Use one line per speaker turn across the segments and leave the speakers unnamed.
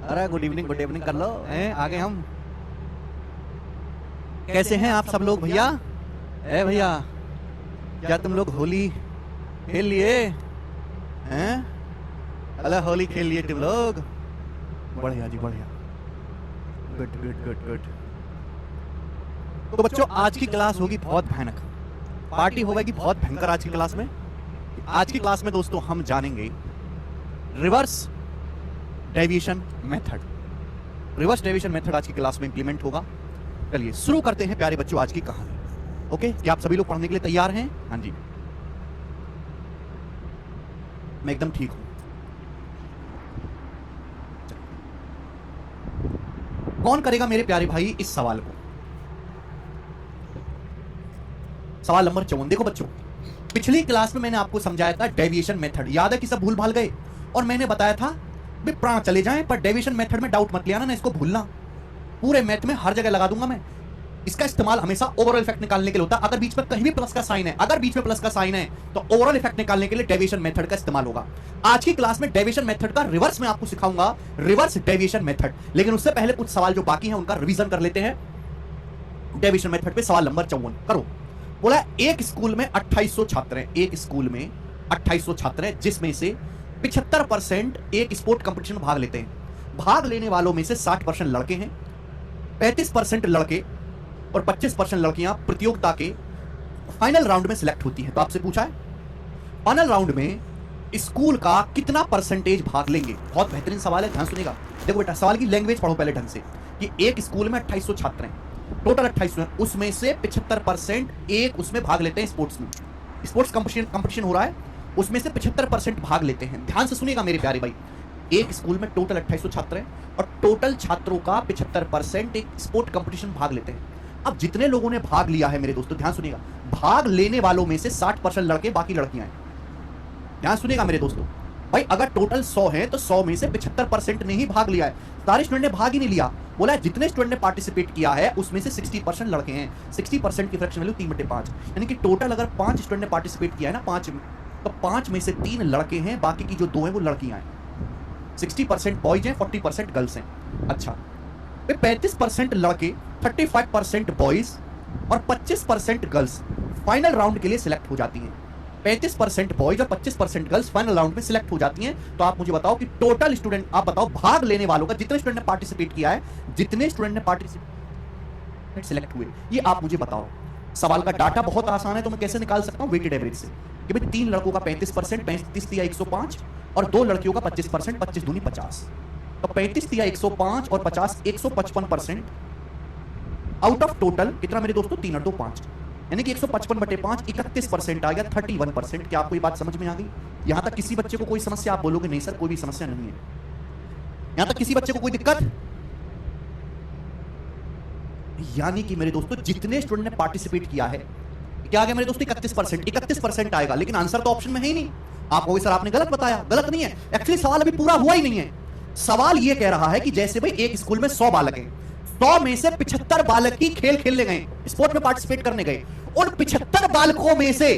अरे good evening कर लो हैं, आगे हम। कैसे हैं आप सब लोग भैया? ए भैया, क्या तुम लोग होली खेल लिए हैं? अरे होली खेल लिए तुम लोग? बढ़िया जी बढ़िया, गुड गुड गुड गुड। तो बच्चों, आज की क्लास होगी बहुत भयानक, पार्टी होगी बहुत भयंकर आज की क्लास में। आज की क्लास में दोस्तों हम जानेंगे reverse deviation method. Reverse deviation method आज की क्लास में इंप्लीमेंट होगा। चलिए शुरू करते हैं प्यारे बच्चों आज की कहानी। ओके, क्या आप सभी लोग पढ़ने के लिए तैयार हैं? हाँ जी, मैं एकदम ठीक हूं। कौन करेगा मेरे प्यारे भाई इस सवाल को? सवाल नंबर 54। देखो बच्चों, पिछली क्लास में मैंने आपको समझाया था डेविएशन मेथड, याद है कि सब भूल भाल गए? और मैंने बताया था भी प्राण चले जाएं पर डेविएशन मेथड में डाउट मत ले आना ना, इसको भूलना। पूरे मैथ में हर जगह लगा दूंगा मैं। इसका इस्तेमाल हमेशा ओवरऑल इफेक्ट निकालने के लिए होता है। अगर बीच में कहीं भी प्लस का साइन है, अगर बीच में प्लस का साइन है तो ओवरऑल इफेक्ट निकालने के लिए डेविएशन मेथड का इस्तेमाल होगा। आज की क्लास में डेविएशन मेथड का रिवर्स में आपको सिखाऊंगा, रिवर्स डेविएशन मेथड। लेकिन उससे पहले कुछ सवाल जो बाकी हैं उनका रिवीजन कर लेते हैं। डेविएशन मेथड पे सवाल नंबर 54 करो। बोला एक स्कूल में 2800 छात्र हैं, एक स्कूल में 2800 छात्र हैं, जिसमें से 75% एक स्पोर्ट कंपटीशन में भाग लेते हैं। भाग लेने वालों में से 60% लड़के हैं, 35% लड़के और 25% लड़कियां प्रतियोगिता के फाइनल राउंड में सिलेक्ट होती हैं। तो आपसे पूछा है फाइनल राउंड में स्कूल का कितना परसेंटेज भाग लेंगे? बहुत बेहतरीन सवाल है, ध्यान सुनिएगा। देखो बेटा, सवाल की लैंग्वेज पढ़ो पहले ढंग से कि एक स्कूल में 2800 छात्र हैं, टोटल 2800 हैं, उसमें से 75% एक उसमें भाग लेते हैं स्पोर्ट्स में। स्पोर्ट्स कंपटीशन हो रहा है, उसमें से 75% भाग लेते हैं। ध्यान से सुनिएगा मेरे प्यारे भाई, एक स्कूल में टोटल 2800 छात्र हैं और टोटल छात्रों का 75% एक स्पोर्ट कंपटीशन भाग लेते हैं। अब जितने लोगों ने भाग लिया है मेरे दोस्तों, ध्यान सुनिएगा, भाग लेने वालों में से 60% लड़के, बाकी लड़कियां हैं। ध्यान सुनिएगा मेरे दोस्तों भाई, अगर टोटल 100 है तो 100 में से 75% ने ही भाग लिया है, सारे स्टूडेंट ने भाग ही नहीं लिया। बोला है जितने स्टूडेंट ने पार्टिसिपेट किया है उसमें से 60% लड़के हैं। 60% की फ्रैक्शन वैल्यू 3/5, यानी कि टोटल अगर 5 स्टूडेंट ने पार्टिसिपेट किया है ना, 5 तो 5 में से 3 लड़के हैं, बाकी की जो 2 हैं वो लड़कियां हैं। 60% बॉयज हैं, 40% गर्ल्स हैं। अच्छा, 35% लड़के, 35% बॉयज और 25% गर्ल्स फाइनल राउंड के लिए सिलेक्ट हो जाती हैं। 35% बॉयज और 25% गर्ल्स फाइनल राउंड में सिलेक्ट हो जाती हैं। तो आप मुझे बताओ कि टोटल स्टूडेंट, आप बताओ भाग लेने वालों का, जितने स्टूडेंट ने पार्टिसिपेट किया है, जितने स्टूडेंट ने पार्टिसिपेट सिलेक्ट हुए, ये आप मुझे बताओ। सवाल का डाटा बहुत आसान है, तो मैं कैसे निकाल सकता हूं? वेटेड एवरेज से कि भाई 3 लड़कों का 35%, 35 या 105 और 2 लड़कियों का 25%, 25 दूनी 50। तो 35 या 105 और 50, 155% आउट ऑफ टोटल कितना मेरे दोस्तों? 3 और 2 5, यानी कि 155/5 31% आ गया, 31%। क्या आपको ये बात समझ में आ गई? यहां तक किसी बच्चे को कोई समस्या? आप बोलोगे नहीं सर कोई भी समस्या नहीं है। यहां तक किसी बच्चे को कोई दिक्कत? यानी कि मेरे दोस्तों जितने स्टूडेंट ने पार्टिसिपेट किया है, क्या आ गया मेरे दोस्तों? 31% आएगा। लेकिन आंसर तो ऑप्शन में है ही नहीं। आप कहोगे सर आपने गलत बताया। गलत नहीं है, एक्चुअली सवाल अभी पूरा हुआ ही नहीं है। सवाल ये कह रहा है कि जैसे भाई एक स्कूल में 100 बालक हैं, 100 में से 75 बालक ही खेल खेलने गए, स्पोर्ट में पार्टिसिपेट करने गए। उन 75 बालकों में से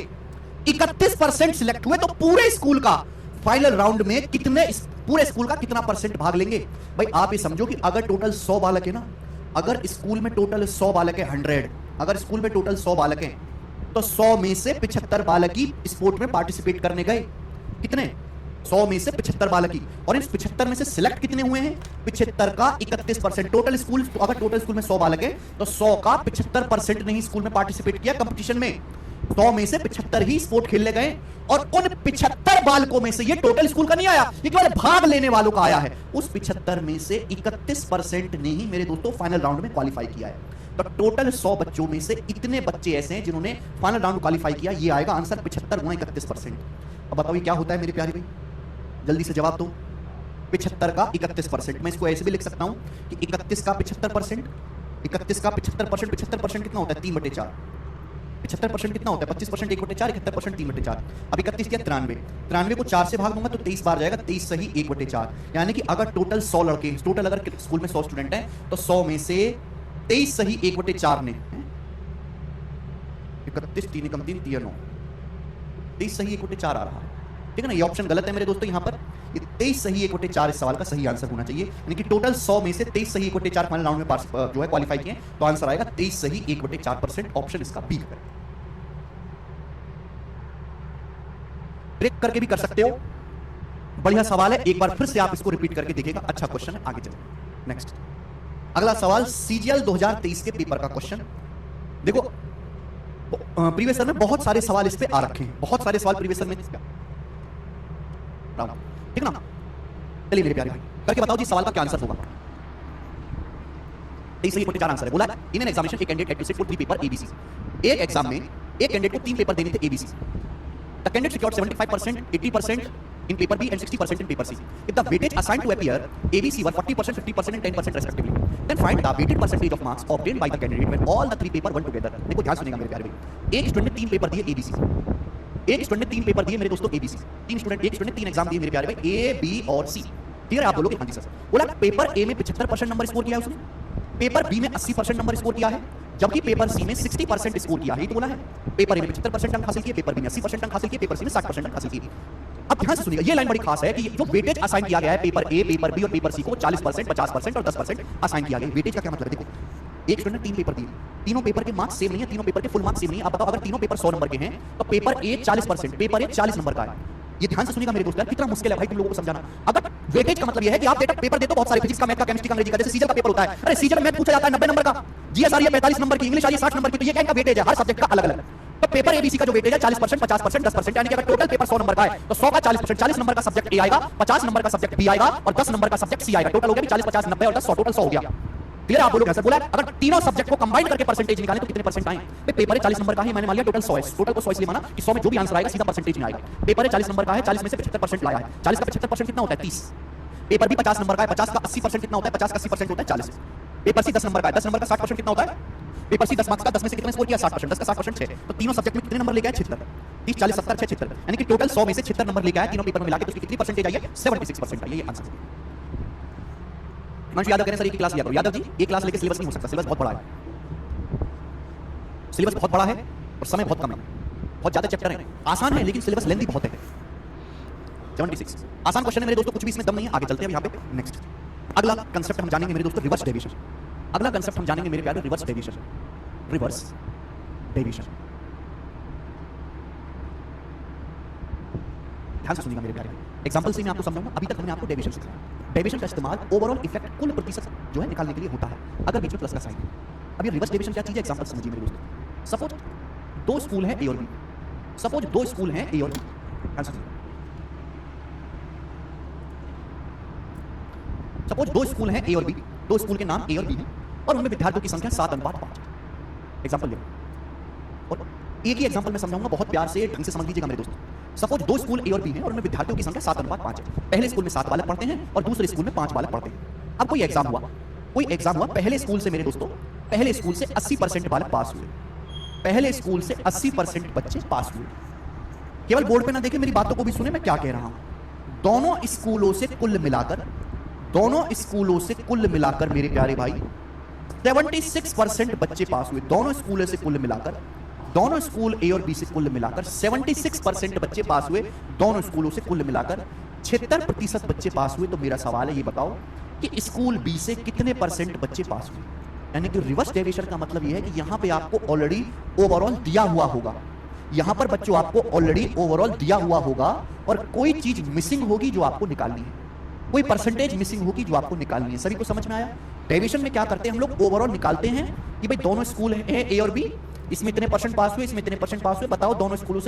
31% सिलेक्ट हुए, तो पूरे स्कूल का फाइनल राउंड में कितने, पूरे स्कूल का कितना परसेंट भाग लेंगे? भाई आप ये समझो कि अगर टोटल 100 बालक है ना, अगर स्कूल में टोटल 100 बालक है, 100, अगर स्कूल में टोटल 100 बालक हैं तो 100 में से 75 बालक ही स्पोर्ट में पार्टिसिपेट करने गए। कितने? 100 में से 75 बालक ही। और इन 75 में से सिलेक्ट कितने हुए हैं? 75 का 31%। टोटल स्कूल, अगर टोटल स्कूल में 100 बालक है तो 100 का 75% ने ही स्कूल में पार्टिसिपेट किया कंपटीशन में। 100 में से 75 ही स्पोर्ट खेलने गए और उन 75 बालकों में से, ये टोटल स्कूल का नहीं आया, ये केवल भाग लेने वालों का आया है, उस 75 में से 31% ने ही मेरे दोस्तों फाइनल राउंड में क्वालिफाई किया है। तो टोटल 100 बच्चों में से इतने बच्चे ऐसे हैं जिन्होंने फाइनल राउंड क्वालिफाई किया। ये आएगा आंसर 75 गुणा 31%। अब बताओ ये क्या होता है मेरे प्यारे भाई? जल्दी से जवाब दो। 75 का 31%, मैं इसको ऐसे भी लिख सकता हूं कि 31 का 75%, 31 का 75%, 75% कितना होता है? 3/4। 75% कितना होता है? 25%, 1/4, 71% 3/4। अब 31 क्या? 93। 93 को 4 से भाग दूंगा तो 23 बार जाएगा, 23 सही 1/4। यानी कि अगर टोटल 100 लड़के, टोटल अगर स्कूल में 100 स्टूडेंट हैं तो 100 में से 23 सही 1/4 ने, 31 3 कम 3 3 9, 23 सही 1/4 आ रहा है। ठीक है ना, ये ऑप्शन गलत है मेरे दोस्तों। यहाँ पर ये 23 सही 1/4 इस सवाल का सही आंसर होना चाहिए, यानी कि टोटल 100 में से 23 सही 1/4 फाइनल राउंड में पास जो है क्वालिफाई किए, तो आंसर आएगा 23 सही 1/4%, ऑप्शन इसका बी है। ब्रेक करके भी कर सकते हो, बढ़िया सवाल है, एक बार फिर से आप इसको रिपीट करके देखिएगा, अच्छा क्वेश्चन है। आगे चलिए नेक्स्ट, अगला सवाल सीजीएल 2023 के पेपर का क्वेश्चन। देखो प्रीवियस ईयर में बहुत सारे सवाल इस पे आ रखे हैं, बहुत सारे सवाल प्रीवियस ईयर में, ठीक ना। चलिए मेरे प्यारे भाई करके बताओ जी सवाल का क्या आंसर होगा। 23 सही 1/4 आंसर है। बोला in an examination a candidate had to sit for 3 paper ABC. एक एग्जाम में एक कैंडिडेट को 3 पेपर देने थे ABC. The candidate secured 75%, 80% in paper B and 60% in paper C. If the weightage assigned to appear ABC were 40%, 50% and 10% respectively, then find the weighted percentage of marks obtained by the candidate when all the 3 paper were together. देखो ध्यान सुनिएगा मेरे प्यारे भाई, एक student ने 3 paper दिए ABC, एक स्टूडेंट ने 3 पेपर दिए मेरे दोस्तों ABC, एक स्टूडेंट ने 3 एग्जाम दिए मेरे प्यारे भाई A, B और C। क्लियर है? आप बोलोगे हाँ जी सर। बोला पेपर A में 75% नंबर स्कोर किया है उसने, पेपर B में 80% नंबर स्कोर किया है, जबकि पेपर सी में 60% स्कोर किया है। तो बोला है पेपर ए में 75% अंक हासिल किए, पेपर बी में 80% अंक हासिल किए, पेपर सी में 60% अंक हासिल किए। अब ध्यान से सुनिएगा, ये लाइन बड़ी खास है कि जो वेटेज असाइन किया गया है पेपर ए, पेपर बी और पेपर सी को 40%, 50% और 10% असाइन किया गया। वेटेज का क्या मतलब है? देखो एक स्टूडेंट ने 3 पेपर दिए, तीनों पेपर के मार्क्स सेम नहीं है, तीनों पेपर के फुल मार्क्स सेम नहीं है। आप बताओ अगर तीनों पेपर 100 नंबर के हैं तो paper A 40%, paper A 40 number का है। ये ध्यान से सुनिएगा मेरे दोस्त, कितना मुश्किल है भाई तुम लोगों को समझाना। अगर वेटेज का मतलब ये है कि आप बेटा पेपर दे दो बहुत सारे, फिजिक्स का, मैथ का, केमिस्ट्री का, अंग्रेजी का, जैसे सीजन का पेपर होता है, अरे सीजन में मैथ पूछा जाता है 90 नंबर का, जीएस आ रही है 45 नंबर की, इंग्लिश आ रही है 60 नंबर की, तो ये क्या इनका वेटेज है हर सब्जेक्ट का अलग अलग। तो पेपर एबीसी का जो वेटेज है 40%, 50%, 10%, यानी कि अगर टोटल पेपर 100 नंबर का है तो 100 का 40%, 40 नंबर का सब्जेक्ट ए आएगा, 50 नंबर का सब्जेक्ट बी आएगा और 10 नंबर का सब्जेक्ट सी आएगा। टोटल हो गया 40, 50, 90 और 10, 100, टोटल 100 हो गया। क्लियर? आप बोलोगे सर बोला अगर तीनों सब्जेक्ट को कंबाइन करके परसेंटेज निकालें तो कितने परसेंट आए? पेपर है 40 नंबर का है, मैंने मान लिया टोटल 100 है, टोटल को 100 इसलिए माना कि 100 में जो भी आंसर आएगा सीधा परसेंटेज में आएगा। पेपर है 40 नंबर का है, 40 में से 75% लाया है, 40 का 75% कितना होता है? 30। पेपर भी 50 नंबर का है, 50 का 80% कितना होता है? 50 का 80% होता है 40। पेपर सी 10 नंबर का है, 10 नंबर का 60% कितना होता है? पेपर सी 10 मार्क्स का 10 में से कितने स्कोर किया? 60%, 10 का 60% 6, तो तीनों सब्जेक्ट में कितने नंबर लेके आए? 76। 30, 40, 70, 6, 76, यानी कि टोटल 100 में से 76 नंबर लेके आए तीनों पेपर में मिला के, तो उसकी कितनी परसेंटेज आई है? 76% आई है। ये आंसर हिमांशु यादव कह रहे हैं सर एक क्लास लिया करो। यादव जी एक क्लास लेके सिलेबस नहीं हो सकता, सिलेबस बहुत बड़ा है, सिलेबस बहुत बड़ा है और समय बहुत कम है, बहुत ज्यादा चैप्टर है। आसान है लेकिन सिलेबस लेंथी बहुत है। 76 आसान क्वेश्चन है मेरे दोस्तों, कुछ भी इसमें दम नहीं है। आगे चलते हैं यहाँ पे नेक्स्ट, अगला कंसेप्ट हम जानेंगे मेरे दोस्तों रिवर्स डेविएशन। अगला कंसेप्ट हम जानेंगे मेरे प्यारे रिवर्स डेविएशन। रिवर्स डेविएशन, ध्यान से सुनिएगा मेरे प्यारे, एग्जांपल से मैं आपको समझाऊंगा। अभी तक हमने आपको डेविएशन सिखाया। डेविएशन का इस्तेमाल ओवरऑल इफेक्ट कुल प्रतिशत जो है निकालने के लिए होता है, अगर बीच में प्लस का साइन है। अब ये रिवर्स डेविएशन क्या चीज है? एग्जांपल समझिए मेरे दोस्तों। सपोज 2 स्कूल हैं ए और बी, सपोज 2 स्कूल हैं ए और बी, ध्यान से सुनिए। सपोज 2 स्कूल हैं ए और बी, 2 स्कूल के नाम ए और बी हैं और उनमें विद्यार्थियों की संख्या 7:5। एग्जांपल ले, और एक ही एग्जांपल मैं समझाऊंगा, बहुत प्यार से ढंग से समझ लीजिएगा मेरे दोस्तों। सपोज 2 स्कूल ए और बी हैं और उनमें विद्यार्थियों की संख्या 7:5 है। पहले स्कूल में 7 बालक पढ़ते हैं और दूसरे स्कूल में 5 बालक पढ़ते हैं। अब कोई एग्जाम हुआ, पहले स्कूल से मेरे दोस्तों, पहले स्कूल से 80% बालक पास हुए, पहले स्कूल से 80% बच्चे पास हुए। केवल बोर्ड पे ना देखें, मेरी बातों को भी सुने मैं क्या कह रहा हूं। दोनों स्कूलों से कुल मिलाकर मेरे प्यारे भाई 76% बच्चे पास हुए। दोनों स्कूलों से कुल मिलाकर, दोनों स्कूल ए और बी से कुल मिलाकर 76% बच्चे पास हुए। दोनों स्कूलों से कुल मिलाकर 76% बच्चे पास हुए। तो मेरा सवाल है, ये बताओ कि स्कूल बी से कितने परसेंट बच्चे पास हुए? यानी कि रिवर्स डेविएशन का मतलब यह है कि यहां पे आपको ऑलरेडी ओवरऑल दिया हुआ होगा, यहां पर बच्चों आपको ऑलरेडी ओवरऑल दिया हुआ होगा और कोई चीज मिसिंग होगी जो आपको निकालनी है, कोई परसेंटेज मिसिंग होगी जो आपको निकालनी है। सभी को समझ में आया? डेविएशन में क्या करते हैं हम लोग? ओवरऑल निकालते हैं कि भाई दोनों स्कूल हैं ए और बी, इसमें इतने परसेंट पास हुए, इसमें इतने परसेंट पास हुए, बताओ दोनों स्कूलों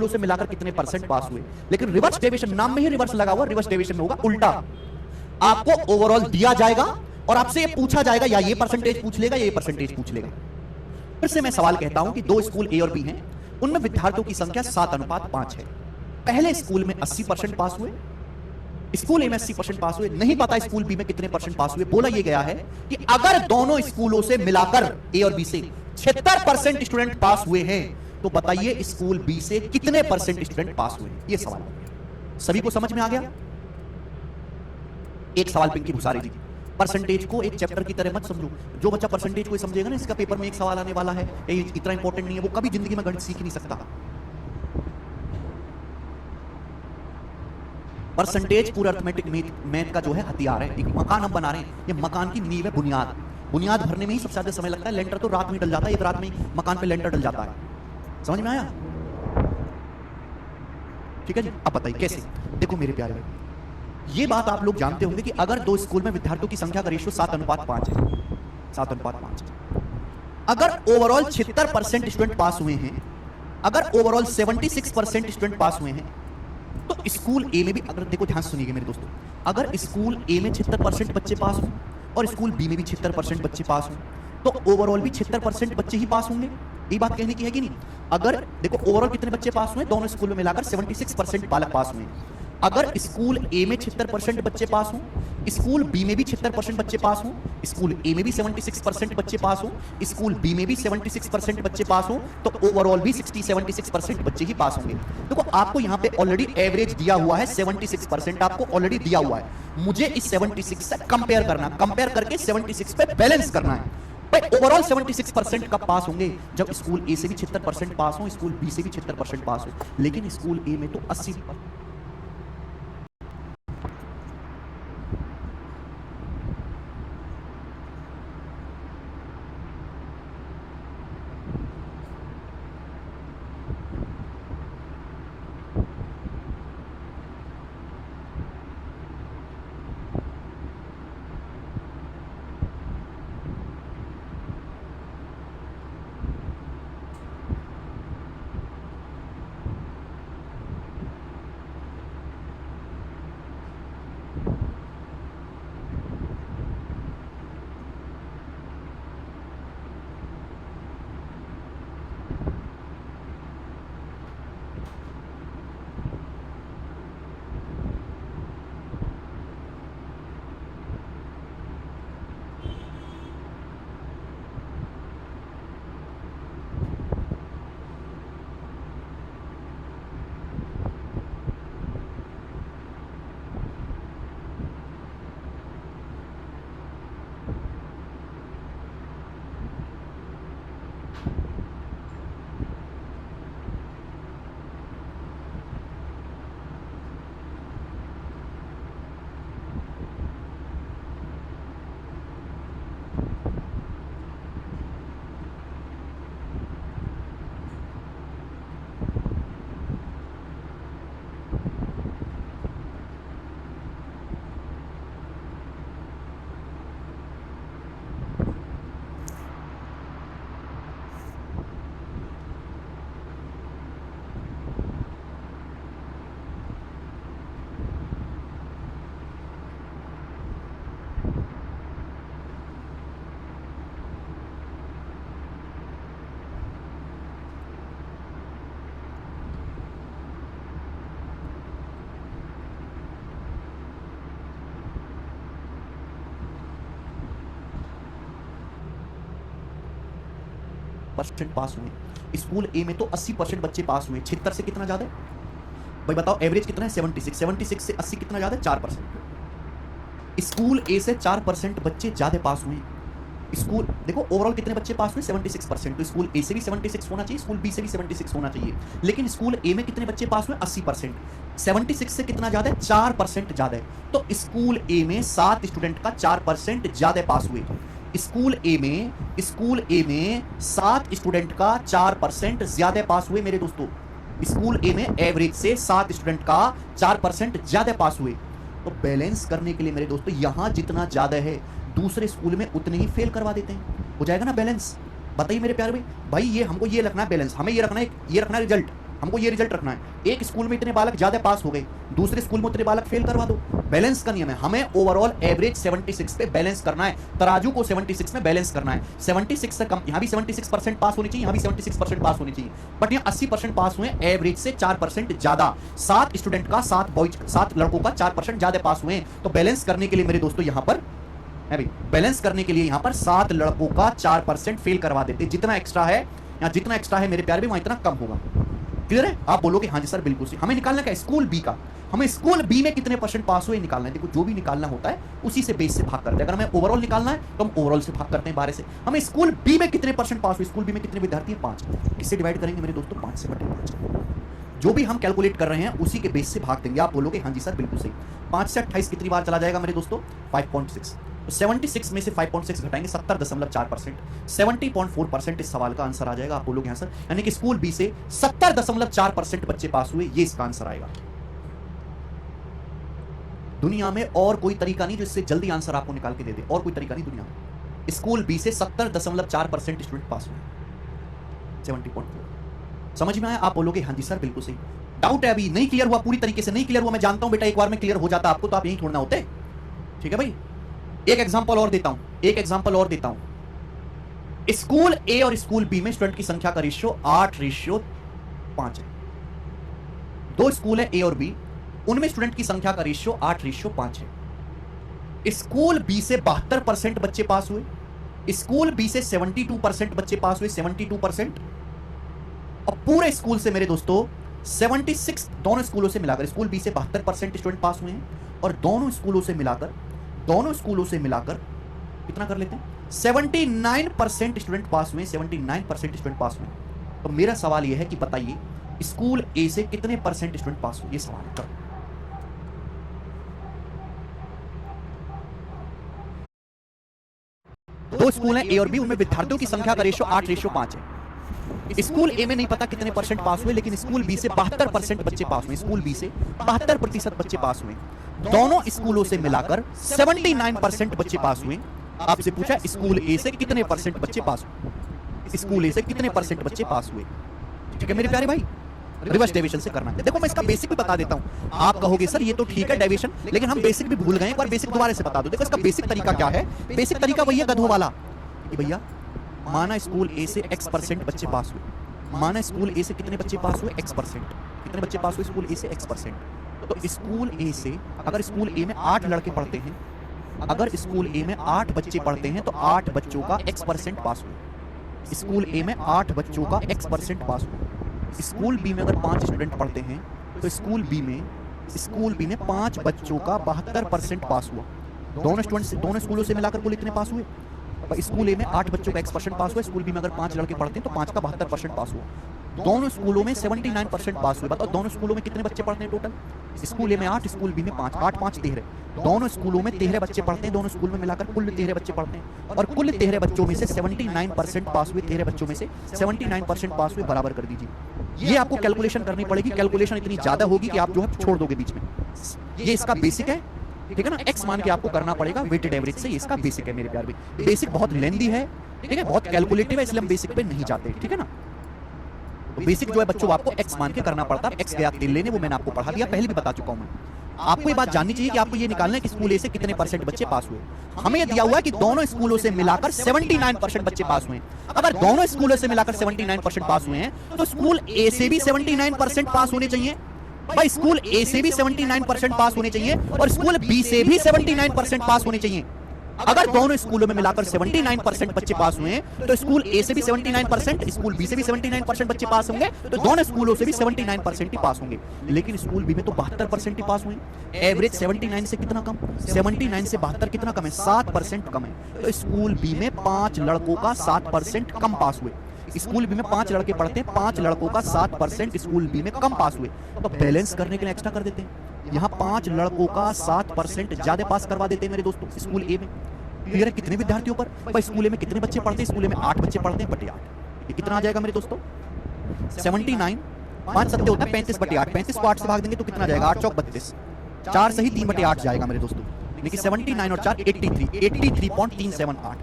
से मिलाकर कितने परसेंट पास हुए। लेकिन रिवर्स डेविएशन, नाम में ही रिवर्स लगा हुआ, रिवर्स डेविएशन में होगा उल्टा। आपको ओवरऑल दिया जाएगा और आपसे ये पूछा जाएगा, या ये परसेंटेज पूछ लेगा या ये परसेंटेज पूछ लेगा। फिर से मैं सवाल कहता हूं कि 2 स्कूल ए और बी हैं, उनमें विद्यार्थियों की संख्या 7:5 है। पहले स्कूल में 80% पास हुए, स्कूल ए में 80% पास हुए, नहीं पता स्कूल बी में कितने परसेंट पास हुए। बोला ये गया है कि अगर दोनों स्कूलों से मिलाकर ए और बी से 76% स्टूडेंट पास हुए हैं तो बताइए स्कूल बी से कितने परसेंट स्टूडेंट पास हुए? ये सवाल है। सभी को समझ में आ गया? एक सवाल पिंकी भुसारे जी, परसेंटेज को एक चैप्टर की तरह मत समझो। जो बच्चा परसेंटेज को समझेगा ना, इसका पेपर में एक सवाल आने वाला है, ये इतना इंपॉर्टेंट नहीं है, वो कभी जिंदगी में गणित सीख नहीं सकता। परसेंटेज पूरा अर्थमेटिक मैथ का जो है हथियार है। एक मकान हम बना रहे हैं, ये मकान की नींव है, बुनियाद। बुनियाद भरने में ही सबसे ज्यादा समय लगता है, लेंटर तो रात में डल जाता है, एक रात में ही मकान पे लेंटर डल जाता है। समझ में आया? ठीक है जी। अब बताइए कैसे? देखो मेरे प्यारे भाई, ये बात आप लोग जानते होंगे कि अगर दो स्कूल में विद्यार्थियों की संख्या का रेशियो 7:5 है, 7:5, अगर ओवरऑल 76% स्टूडेंट पास हुए हैं, अगर ओवरऑल 76% स्टूडेंट पास हुए हैं, तो स्कूल ए में भी, अगर देखो ध्यान सुनिएगा मेरे दोस्तों, अगर स्कूल ए में 76% बच्चे पास हों और स्कूल बी में भी 76% बच्चे पास हों, तो ओवरऑल भी 76% बच्चे ही पास होंगे। ये बात कहने की है कि नहीं? अगर देखो ओवरऑल कितने बच्चे पास हुए, दोनों स्कूल में मिलाकर 76% बालक पास हुए। अगर स्कूल ए में 76% बच्चे पास हों, स्कूल बी में भी 76% बच्चे पास हों, स्कूल ए में भी 76% बच्चे पास हों, स्कूल बी में भी 76% बच्चे पास हों, तो ओवरऑल भी 76% बच्चे ही पास होंगे। देखो आपको यहां पे ऑलरेडी एवरेज दिया हुआ है, 76% आपको ऑलरेडी दिया हुआ है। मुझे इस 76 से कंपेयर करना, कंपेयर करके 76 पे बैलेंस करना है। ओवरऑल 76% कब पास होंगे? जब स्कूल ए से भी 76% पास हो, स्कूल बी से भी 76% पास हो, लेकिन स्कूल ए में तो 80। परसेंट पास हुए। स्कूल ए में तो 80% बच्चे पास हुए। 76 से कितना ज्यादा है भाई बताओ? एवरेज कितना है? 76। 76 से 80 कितना ज्यादा है? 4%। स्कूल ए से 4% बच्चे ज्यादा पास हुए। स्कूल देखो ओवरऑल कितने बच्चे पास हुए? 76%। तो स्कूल ए से भी 76 होना चाहिए, स्कूल बी से भी 76 होना चाहिए, लेकिन स्कूल ए में कितने बच्चे पास हुए? 80%। 76 से कितना ज्यादा है? 4% ज्यादा है। तो स्कूल ए में 7 स्टूडेंट का 4% ज्यादा पास हुए। स्कूल ए में 7 स्टूडेंट का 4% ज्यादा पास हुए मेरे दोस्तों। स्कूल ए में एवरेज से 7 स्टूडेंट का 4% ज्यादा पास हुए। तो बैलेंस करने के लिए मेरे दोस्तों यहां जितना ज्यादा है दूसरे स्कूल में उतने ही फेल करवा देते हैं। हो जाएगा ना बैलेंस? बताइए मेरे प्यारे भाई ये हमको ये रखना है बैलेंस, हमें ये रखना है रिजल्ट, हमको ये रिजल्ट रखना है। एक स्कूल में इतने बालक ज्यादा पास हो गए, दूसरे स्कूल में उतने बालक फेल करवा दो। बैलेंस का नियम है, हमें ओवरऑल एवरेज 76 पे बैलेंस करना है, तराजू को 76 में बैलेंस करना है। 76 से कम, यहां भी 76% पास होनी चाहिए, यहां भी 76% पास होनी चाहिए, बट यहां 80% पास हुए, एवरेज से 4% ज्यादा। 7 स्टूडेंट का 7 लड़कों का 4% ज्यादा पास हुए। तो बैलेंस करने के लिए मेरे दोस्तों यहां पर बैलेंस करने के लिए यहां पर 7 लड़कों का 4% फेल करवा देते। जितना एक्स्ट्रा है यहां, जितना एक्स्ट्रा है मेरे प्यारे भी वहां इतना कम होगा। क्लियर है? आप बोलोगे हाँ जी सर बिल्कुल सही। हमें निकालना क्या है? स्कूल बी का। हमें स्कूल बी में कितने परसेंट पास हुए निकालना है। देखो जो भी निकालना होता है उसी से बेस से भाग करते हैं। अगर हमें ओवरऑल निकालना है तो हम ओवरऑल से भाग करते हैं 12 से। हमें स्कूल बी में कितने परसेंट पास हुए, स्कूल बी में कितने विद्यार्थी हैं? 5। किससे डिवाइड करेंगे मेरे दोस्तों? 5 से बटे 5। जो भी हम कैलकुलेट कर रहे हैं उसी के बेस से भाग देंगे। आप बोलोगे हाँ जी सर बिल्कुल सही। 5 से 28 कितनी बार चला जाएगा मेरे दोस्तों? 5.6। तो 76 में से 5.6 घटाएंगे 70.4%, 70.4% इस सवाल का आंसर आ जाएगा। आप बोलोगे हाँ सर, यानी कि स्कूल बी से 70.4% बच्चे पास हुए, ये इसका आंसर आएगा। दुनिया में और कोई तरीका नहीं जो इससे जल्दी आंसर आपको निकाल के दे दे, और कोई तरीका नहीं दुनिया में। स्कूल बी से 70.4% स्टूडेंट पास हुए, 70.4। समझ में आया? आप बोलोगे हाँ जी सर बिल्कुल सही। डाउट है अभी नहीं क्लियर हुआ, पूरी तरीके से नहीं क्लियर हुआ, मैं जानता हूं बेटा, एक बार में क्लियर हो जाता आपको तो आप यहीं छोड़ना होते। ठीक है भाई, एक एग्जांपल और देता हूं, स्कूल ए और स्कूल बी में स्टूडेंट की संख्या का रेशियो 8:5 है। दो स्कूल है ए और बी, उनमें स्टूडेंट की संख्या का रेशियो 8:5 है। स्कूल बी से 72% बच्चे पास हुए, स्कूल बी से 72% बच्चे पास हुए, 72%। और पूरे स्कूल से मेरे दोस्तों 76, दोनों स्कूलों से मिलाकर स्कूल बी से 72% स्टूडेंट पास हुए हैं, और दोनों स्कूलों से मिलाकर कितना कर लेते हैं? 79% स्टूडेंट पास हुए, 79% स्टूडेंट पास हुए। तो मेरा सवाल यह है कि बताइए स्कूल ए से कितने परसेंट स्टूडेंट पास हुए? ये सवाल है। दो स्कूल हैं ए और बी, उनमें विद्यार्थियों की संख्या का रेशियो 8:5 है। स्कूल ए में नहीं पता कितने परसेंट पास हुए, लेकिन स्कूल बी से 72% बच्चे पास हुए, स्कूल बी से 72% बच्चे पास हुए। दोनों स्कूलों से मिलाकर 79% बच्चे पास हुए। आपसे पूछा स्कूल ए से कितने परसेंट बच्चे पास हुए, स्कूल ए से कितने परसेंट बच्चे पास हुए। ठीक है मेरे प्यारे भाई, रिवर्स डेविएशन से करना है। देखो मैं इसका बेसिक भी बता देता हूं। आप कहोगे सर ये तो ठीक है डेविएशन, लेकिन हम बेसिक भी भूल गए, एक बार बेसिक दोबारा से बता दो। देखो इसका बेसिक तरीका क्या है? बेसिक तरीका वही है गधों वाला कि भैया माना स्कूल ए से x% बच्चे पास हुए, माना स्कूल ए से कितने बच्चे पास हुए? x%। कितने बच्चे पास हुए स्कूल ए से? x%। तो स्कूल ए से अगर स्कूल ए में 8 लड़के पढ़ते हैं, अगर स्कूल ए में 8 बच्चे पढ़ते हैं तो 8 बच्चों का x% पास हुए। स्कूल ए में 8 बच्चों का x% पास हुआ। स्कूल बी में अगर 5 स्टूडेंट पढ़ते हैं तो स्कूल बी में 5 बच्चों का 72% पास हुआ। दोनों स्कूलों से मिलाकर कुल इतने पास हुए? स्कूल ए में 8 बच्चों का x% पास हुआ, स्कूल बी में अगर 5 लड़के पढ़ते हैं तो 5 का 72% पास हुआ। दोनों स्कूलों में 79% पास हुए। बताओ दोनों स्कूलों में कितने बच्चे पढ़ते हैं टोटल? स्कूल ए में 8, स्कूल बी में 5, 8 5 13। दोनों स्कूलों में 13 बच्चे पढ़ते हैं, दोनों स्कूल में मिलाकर कुल 13 बच्चे पढ़ते हैं, और कुल 13 बच्चों में से 79% पास हुए। 13 बच्चों में से 79% पास हुए, बराबर कर दीजिए। ये आपको कैलकुलेशन करनी पड़ेगी, कैलकुलेशन इतनी ज्यादा होगी कि आप जो है छोड़ दोगे बीच में। ये इसका बेसिक है, ठीक है ना? एक्स मान के आपको करना पड़ेगा वेटेड एवरेज से, इसका बेसिक है मेरे प्यार भाई। बेसिक बहुत लेंदी है, ठीक है, बहुत कैलकुलेटिव है, इसलिए हम बेसिक पे नहीं जाते, ठीक है ना? तो बेसिक जो है बच्चों आपको एक्स मान के करना पड़ता है। एक्स गया तेल लेने, वो मैंने आपको पढ़ा दिया, पहले भी बता चुका हूं मैं। आपको ये बात जाननी चाहिए कि आपको ये निकालना है कि स्कूल ए से कितने परसेंट बच्चे पास हुए। हमें ये दिया हुआ है कि दोनों स्कूलों से मिलाकर 79% बच्चे पास हुए। अगर दोनों स्कूलों से मिलाकर 79% पास हुए हैं तो स्कूल ए से भी 79% पास होने चाहिए। भाई स्कूल ए से भी 79% पास होने चाहिए और स्कूल बी से भी 79% पास होने चाहिए। अगर दोनों स्कूलों में मिलाकर 79% बच्चे पास हुए हैं तो स्कूल ए से भी 79%, स्कूल बी से भी 79% बच्चे पास होंगे, तो दोनों स्कूलों से भी 79% ही पास होंगे। लेकिन स्कूल बी में तो 72% ही पास हुए। एवरेज 79 से कितना कम? 79 से 72 कितना कम है? 7% कम है। तो स्कूल बी में 5 लड़कों का 7% कम पास हुए। स्कूल बी में 5 लड़के पढ़ते हैं, 5 लड़कों का 7% स्कूल बी में कम पास हुए। तो बैलेंस करने के लिए एक्स्ट्रा कर देते हैं, यहाँ 5 लड़कों का 7% ज्यादा पास करवा देते हैं मेरे दोस्तों स्कूल ए में। क्लियर है? कितने विद्यार्थियों पर? भाई स्कूल ए में कितने बच्चे पढ़ते हैं? स्कूल ए में 8 बच्चे पढ़ते हैं, बटे 8। ये कितना आ जाएगा मेरे दोस्तों? 79, 5 सत्ते होता है 35 बटे 8। 35 को 8 से भाग देंगे तो कितना जाएगा? 8 चौक 32, 4 सही 3 बटे 8 जाएगा मेरे दोस्तों। देखिए 79 और 4 83.378,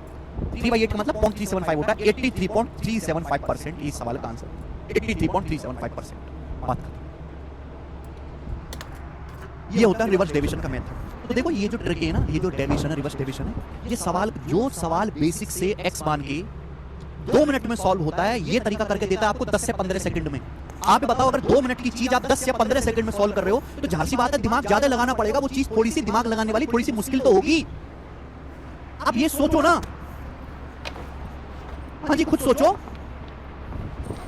3/8 का मतलब 0.375 होता है। 83.375% इस सवाल का आंसर 83.375%। बात खत्म। ये होता है रिवर्स डेविएशन का मेथड। तो देखो ये जो ट्रिक है ना, ये जो डेविएशन है, रिवर्स डेविएशन है, ये सवाल बेसिक से एक्स मान के 2 मिनट में सॉल्व होता है, ये तरीका करके देता है आपको 10 से 15 सेकंड में। आप बताओ अगर 2 मिनट की चीज आप 10 या 15 सेकंड में सॉल्व कर रहे हो तो जाहिर सी बात है दिमाग ज्यादा लगाना पड़ेगा। वो चीज थोड़ी सी दिमाग लगाने वाली, थोड़ी सी मुश्किल तो होगी। आप ये सोचो ना, हाँ जी खुद सोचो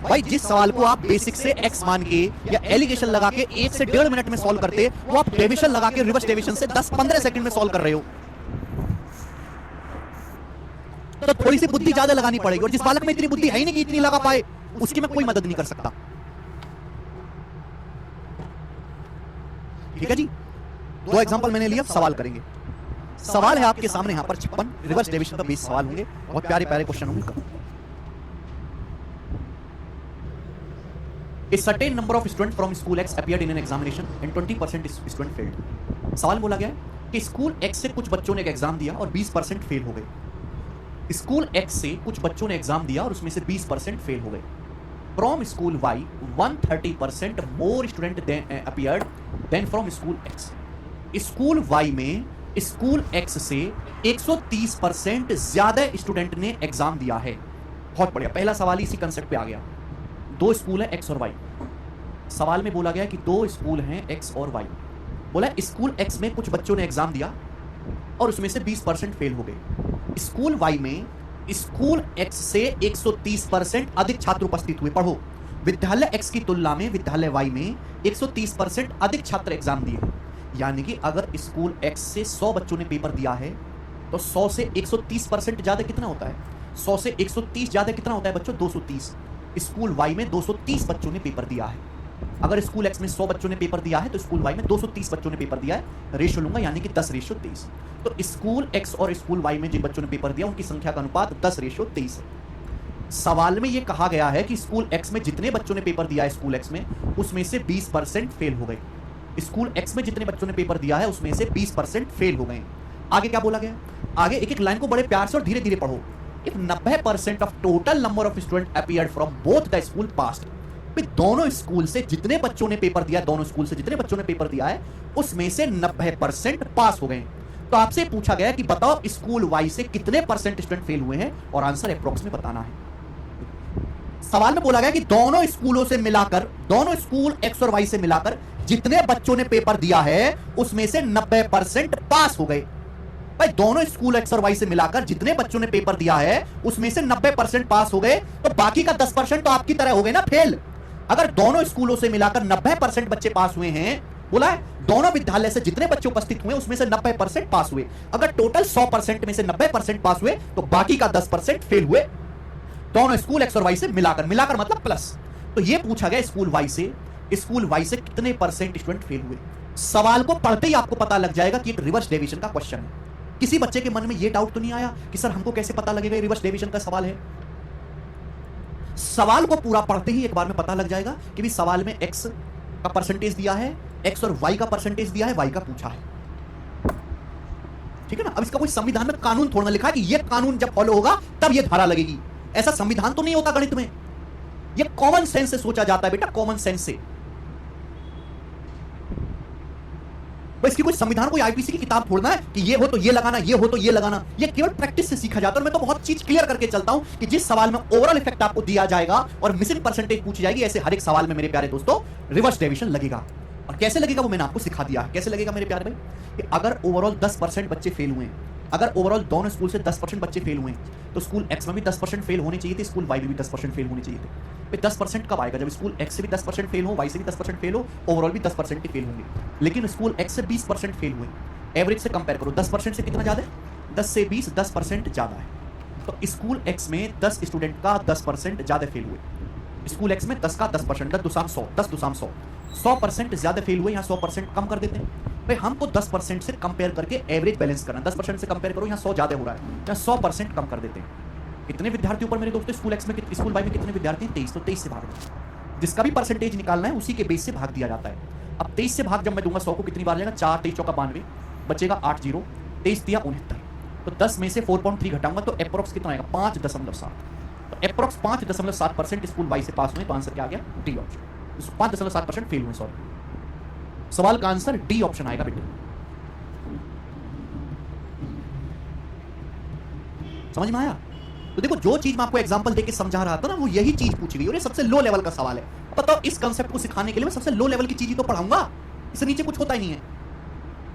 भाई, जिस सवाल को आप बेसिक से एक्स मान के या एलिगेशन लगा के 1 से 1.5 मिनट में सॉल्व करते, वो आप डेविएशन लगा के रिवर्स डेविएशन से 10-15 सेकंड में सॉल्व कर रहे हो। तो थोड़ी सी बुद्धि ज्यादा लगानी पड़ेगी, और जिस बालक में इतनी बुद्धि है ही नहीं कि इतनी लगा पाए, उसकी मैं कोई मदद नहीं कर सकता। ठीक है जी, दो एग्जांपल मैंने लिया, सवाल करेंगे। सवाल है आपके सामने यहां पर 56 रिवर्स डेविएशन का 20 सवाल होंगे, बहुत प्यारे प्यारे क्वेश्चन होंगे। A certain number of students from school X appeared in an examination and 20% student failed. सवाल बोला गया है कि स्कूल X से कुछ बच्चों ने एक एग्जाम दिया और 20% फेल हो गए। स्कूल X से कुछ बच्चों ने एग्जाम दिया और उसमें से 20% फेल हो गए। From school Y 130% more student appeared than from school X. School Y में स्कूल X से 130% ज्यादा स्टूडेंट ने एग्जाम दिया है। बहुत बढ़िया, पहला सवाल इसी कंसेप्ट पे आ गया। दो स्कूल है X और Y। सवाल में बोला गया कि दो स्कूल हैं X और Y। बोला स्कूल X में कुछ बच्चों ने एग्जाम दिया और उसमें से 20% फेल हो गए। स्कूल Y में स्कूल X से 130% अधिक छात्र उपस्थित हुए। पढ़ो, विद्यालय X की तुलना में विद्यालय Y में 130% अधिक छात्र एग्जाम दिए। यानी कि अगर स्कूल X से 100 बच्चों ने पेपर दिया है तो 100 से 130% ज्यादा कितना होता है? 100 से 130 ज्यादा कितना होता है बच्चों? 230। स्कूल Y में 230 बच्चों ने पेपर दिया है। अगर स्कूल X में 100 बच्चों ने पेपर दिया है तो स्कूल Y में 230 बच्चों ने पेपर दिया है। रेशियो लूंगा यानी कि 10:23। तो स्कूल X और स्कूल Y में जिन बच्चों ने पेपर दिया उनकी संख्या का अनुपात 10:23 है। सवाल में यह कहा गया है कि स्कूल X में जितने बच्चों ने पेपर दिया है स्कूल X में, उसमें से 20% फेल हो गए। स्कूल X में जितने बच्चों ने पेपर दिया है उसमें से 20% फेल हो गए। आगे क्या बोला गया? आगे एक एक लाइन को बड़े प्यार से और धीरे धीरे पढ़ो। If 90% of total number of students appeared from both the school passed, दोनों स्कूल से जितने बच्चों ने पेपर दिया, दोनों स्कूल से जितने बच्चों ने पेपर दिया है उसमें से 90% पास हो गए। तो आपसे पूछा गया कि बताओ स्कूल Y से कितने परसेंट स्टूडेंट फेल हुए हैं और आंसर अप्रॉक्स में बताना है। सवाल में बोला गया कि दोनों स्कूलों से मिलाकर, दोनों स्कूल X और Y से मिलाकर जितने बच्चों ने पेपर दिया है उसमें से 90% पास हो गए। भाई दोनों स्कूल X और Y से मिलाकर जितने बच्चों ने पेपर दिया है उसमें से 90% पास हो गए, तो बाकी का 10% तो आपकी तरह हो गए ना फेल। अगर दोनों स्कूलों से मिलाकर 90% बच्चे पास हुए हैं, बोला है दोनों विद्यालय से जितने बच्चे उपस्थित हुए उसमें से 90% पास हुए। अगर टोटल 100% में से 90% पास हुए तो बाकी का 10% फेल हुए। दोनों स्कूल X और Y से मिलाकर, मिलाकर मतलब प्लस। तो यह पूछा गया स्कूल Y से कितने परसेंट स्टूडेंट फेल हुए। सवाल को पढ़ते ही आपको पता लग जाएगा कि एक रिवर्स डेविएशन का क्वेश्चन है। किसी बच्चे के मन में यह डाउट तो नहीं आया कि सर हमको कैसे पता लगेगा रिवर्स डेविएशन का सवाल है? सवाल को पूरा पढ़ते ही एक बार में पता लग जाएगा कि भी सवाल में X का परसेंटेज दिया है, X और Y का परसेंटेज दिया है, Y का पूछा है। ठीक है ना? अब इसका कोई संविधान में कानून थोड़ा लिखा है कि यह कानून जब फॉलो होगा तब यह धारा लगेगी। ऐसा संविधान तो नहीं होता गणित में। यह कॉमन सेंस से सोचा जाता है बेटा, कॉमन सेंस से। इसकी कोई संविधान, कोई आईपीसी की किताब थोड़ना है कि ये हो तो ये लगाना, ये हो तो ये लगाना। ये केवल प्रैक्टिस से सीखा जाता है। और मैं तो बहुत चीज क्लियर करके चलता हूं कि जिस सवाल में ओवरऑल इफेक्ट आपको दिया जाएगा और मिसिंग परसेंटेज पूछी जाएगी, ऐसे हर एक सवाल में मेरे प्यारे दोस्तों रिवर्स डेविएशन लगेगा। और कैसे लगेगा वो मैंने आपको सिखा दिया। कैसे लगेगा मेरे प्यारे भाई? कि अगर ओवरऑल 10% बच्चे फेल हुए, अगर ओवरऑल दोनों स्कूल से 10% बच्चे फेल हुए तो स्कूल X में भी 10% फेल होने चाहिए थे, स्कूल Y में भी 10% फेल होने चाहिए थे। 10% कब आएगा? जब स्कूल X से भी 10% फेल हो, Y से भी 10% फेल हो, ओवरऑल भी 10% ही फेल होंगे। लेकिन स्कूल X से 20% फेल हुए, एवरेज से कंपेयर करो, 10% से कितना ज्यादा है? 10 से 20 10% ज्यादा है। तो स्कूल X में 10 स्टूडेंट का 10% ज्यादा फेल हुए। स्कूल X में 10 का 10%, 10 दुसाम 100, 10 दुसाम 100, 100% ज्यादा फेल हुए। यहाँ 100% कम कर देते हैं भाई। हमको 10% से कंपेयर करके एवरेज बैलेंस करना। 10% से कंपेयर करो, यहाँ 100 ज्यादा हो रहा है, यहाँ 100% कम कर देते हैं। कितने विद्यार्थी ऊपर मेरे दोस्तों स्कूल X में, स्कूल Y में कितने विद्यार्थी? 23। तो 23 से भाग दो। जिसका भी परसेंटेज निकालना है उसी के बेस से भाग दिया जाता है। अब 23 से भाग जब मैं दूंगा 100 को कितनी बार जाएगा? 4 23 चौका 92, बचेगा 8 0, 23 दिया 69। तो 10 में से 4.3 घटाऊंगा तो अप्रोक्स कितना आएगा? 5.7। तो अप्रोक्स 5.7% स्कूल Y से पास हुए। तो आंसर क्या आ गया? D option. 5.7% फेल हुए, सॉरी। सवाल का आंसर डी ऑप्शन आएगा बेटे। समझ में आया? तो देखो जो चीज मैं आपको एग्जांपल देके समझा रहा था ना, वो यही चीज पूछी गई और ये सबसे लो लेवल का सवाल है। बताओ इस कांसेप्ट को सिखाने के लिए मैं सबसे लो लेवल की चीज ही तो पढ़ाऊंगा, इससे नीचे कुछ होता ही नहीं है।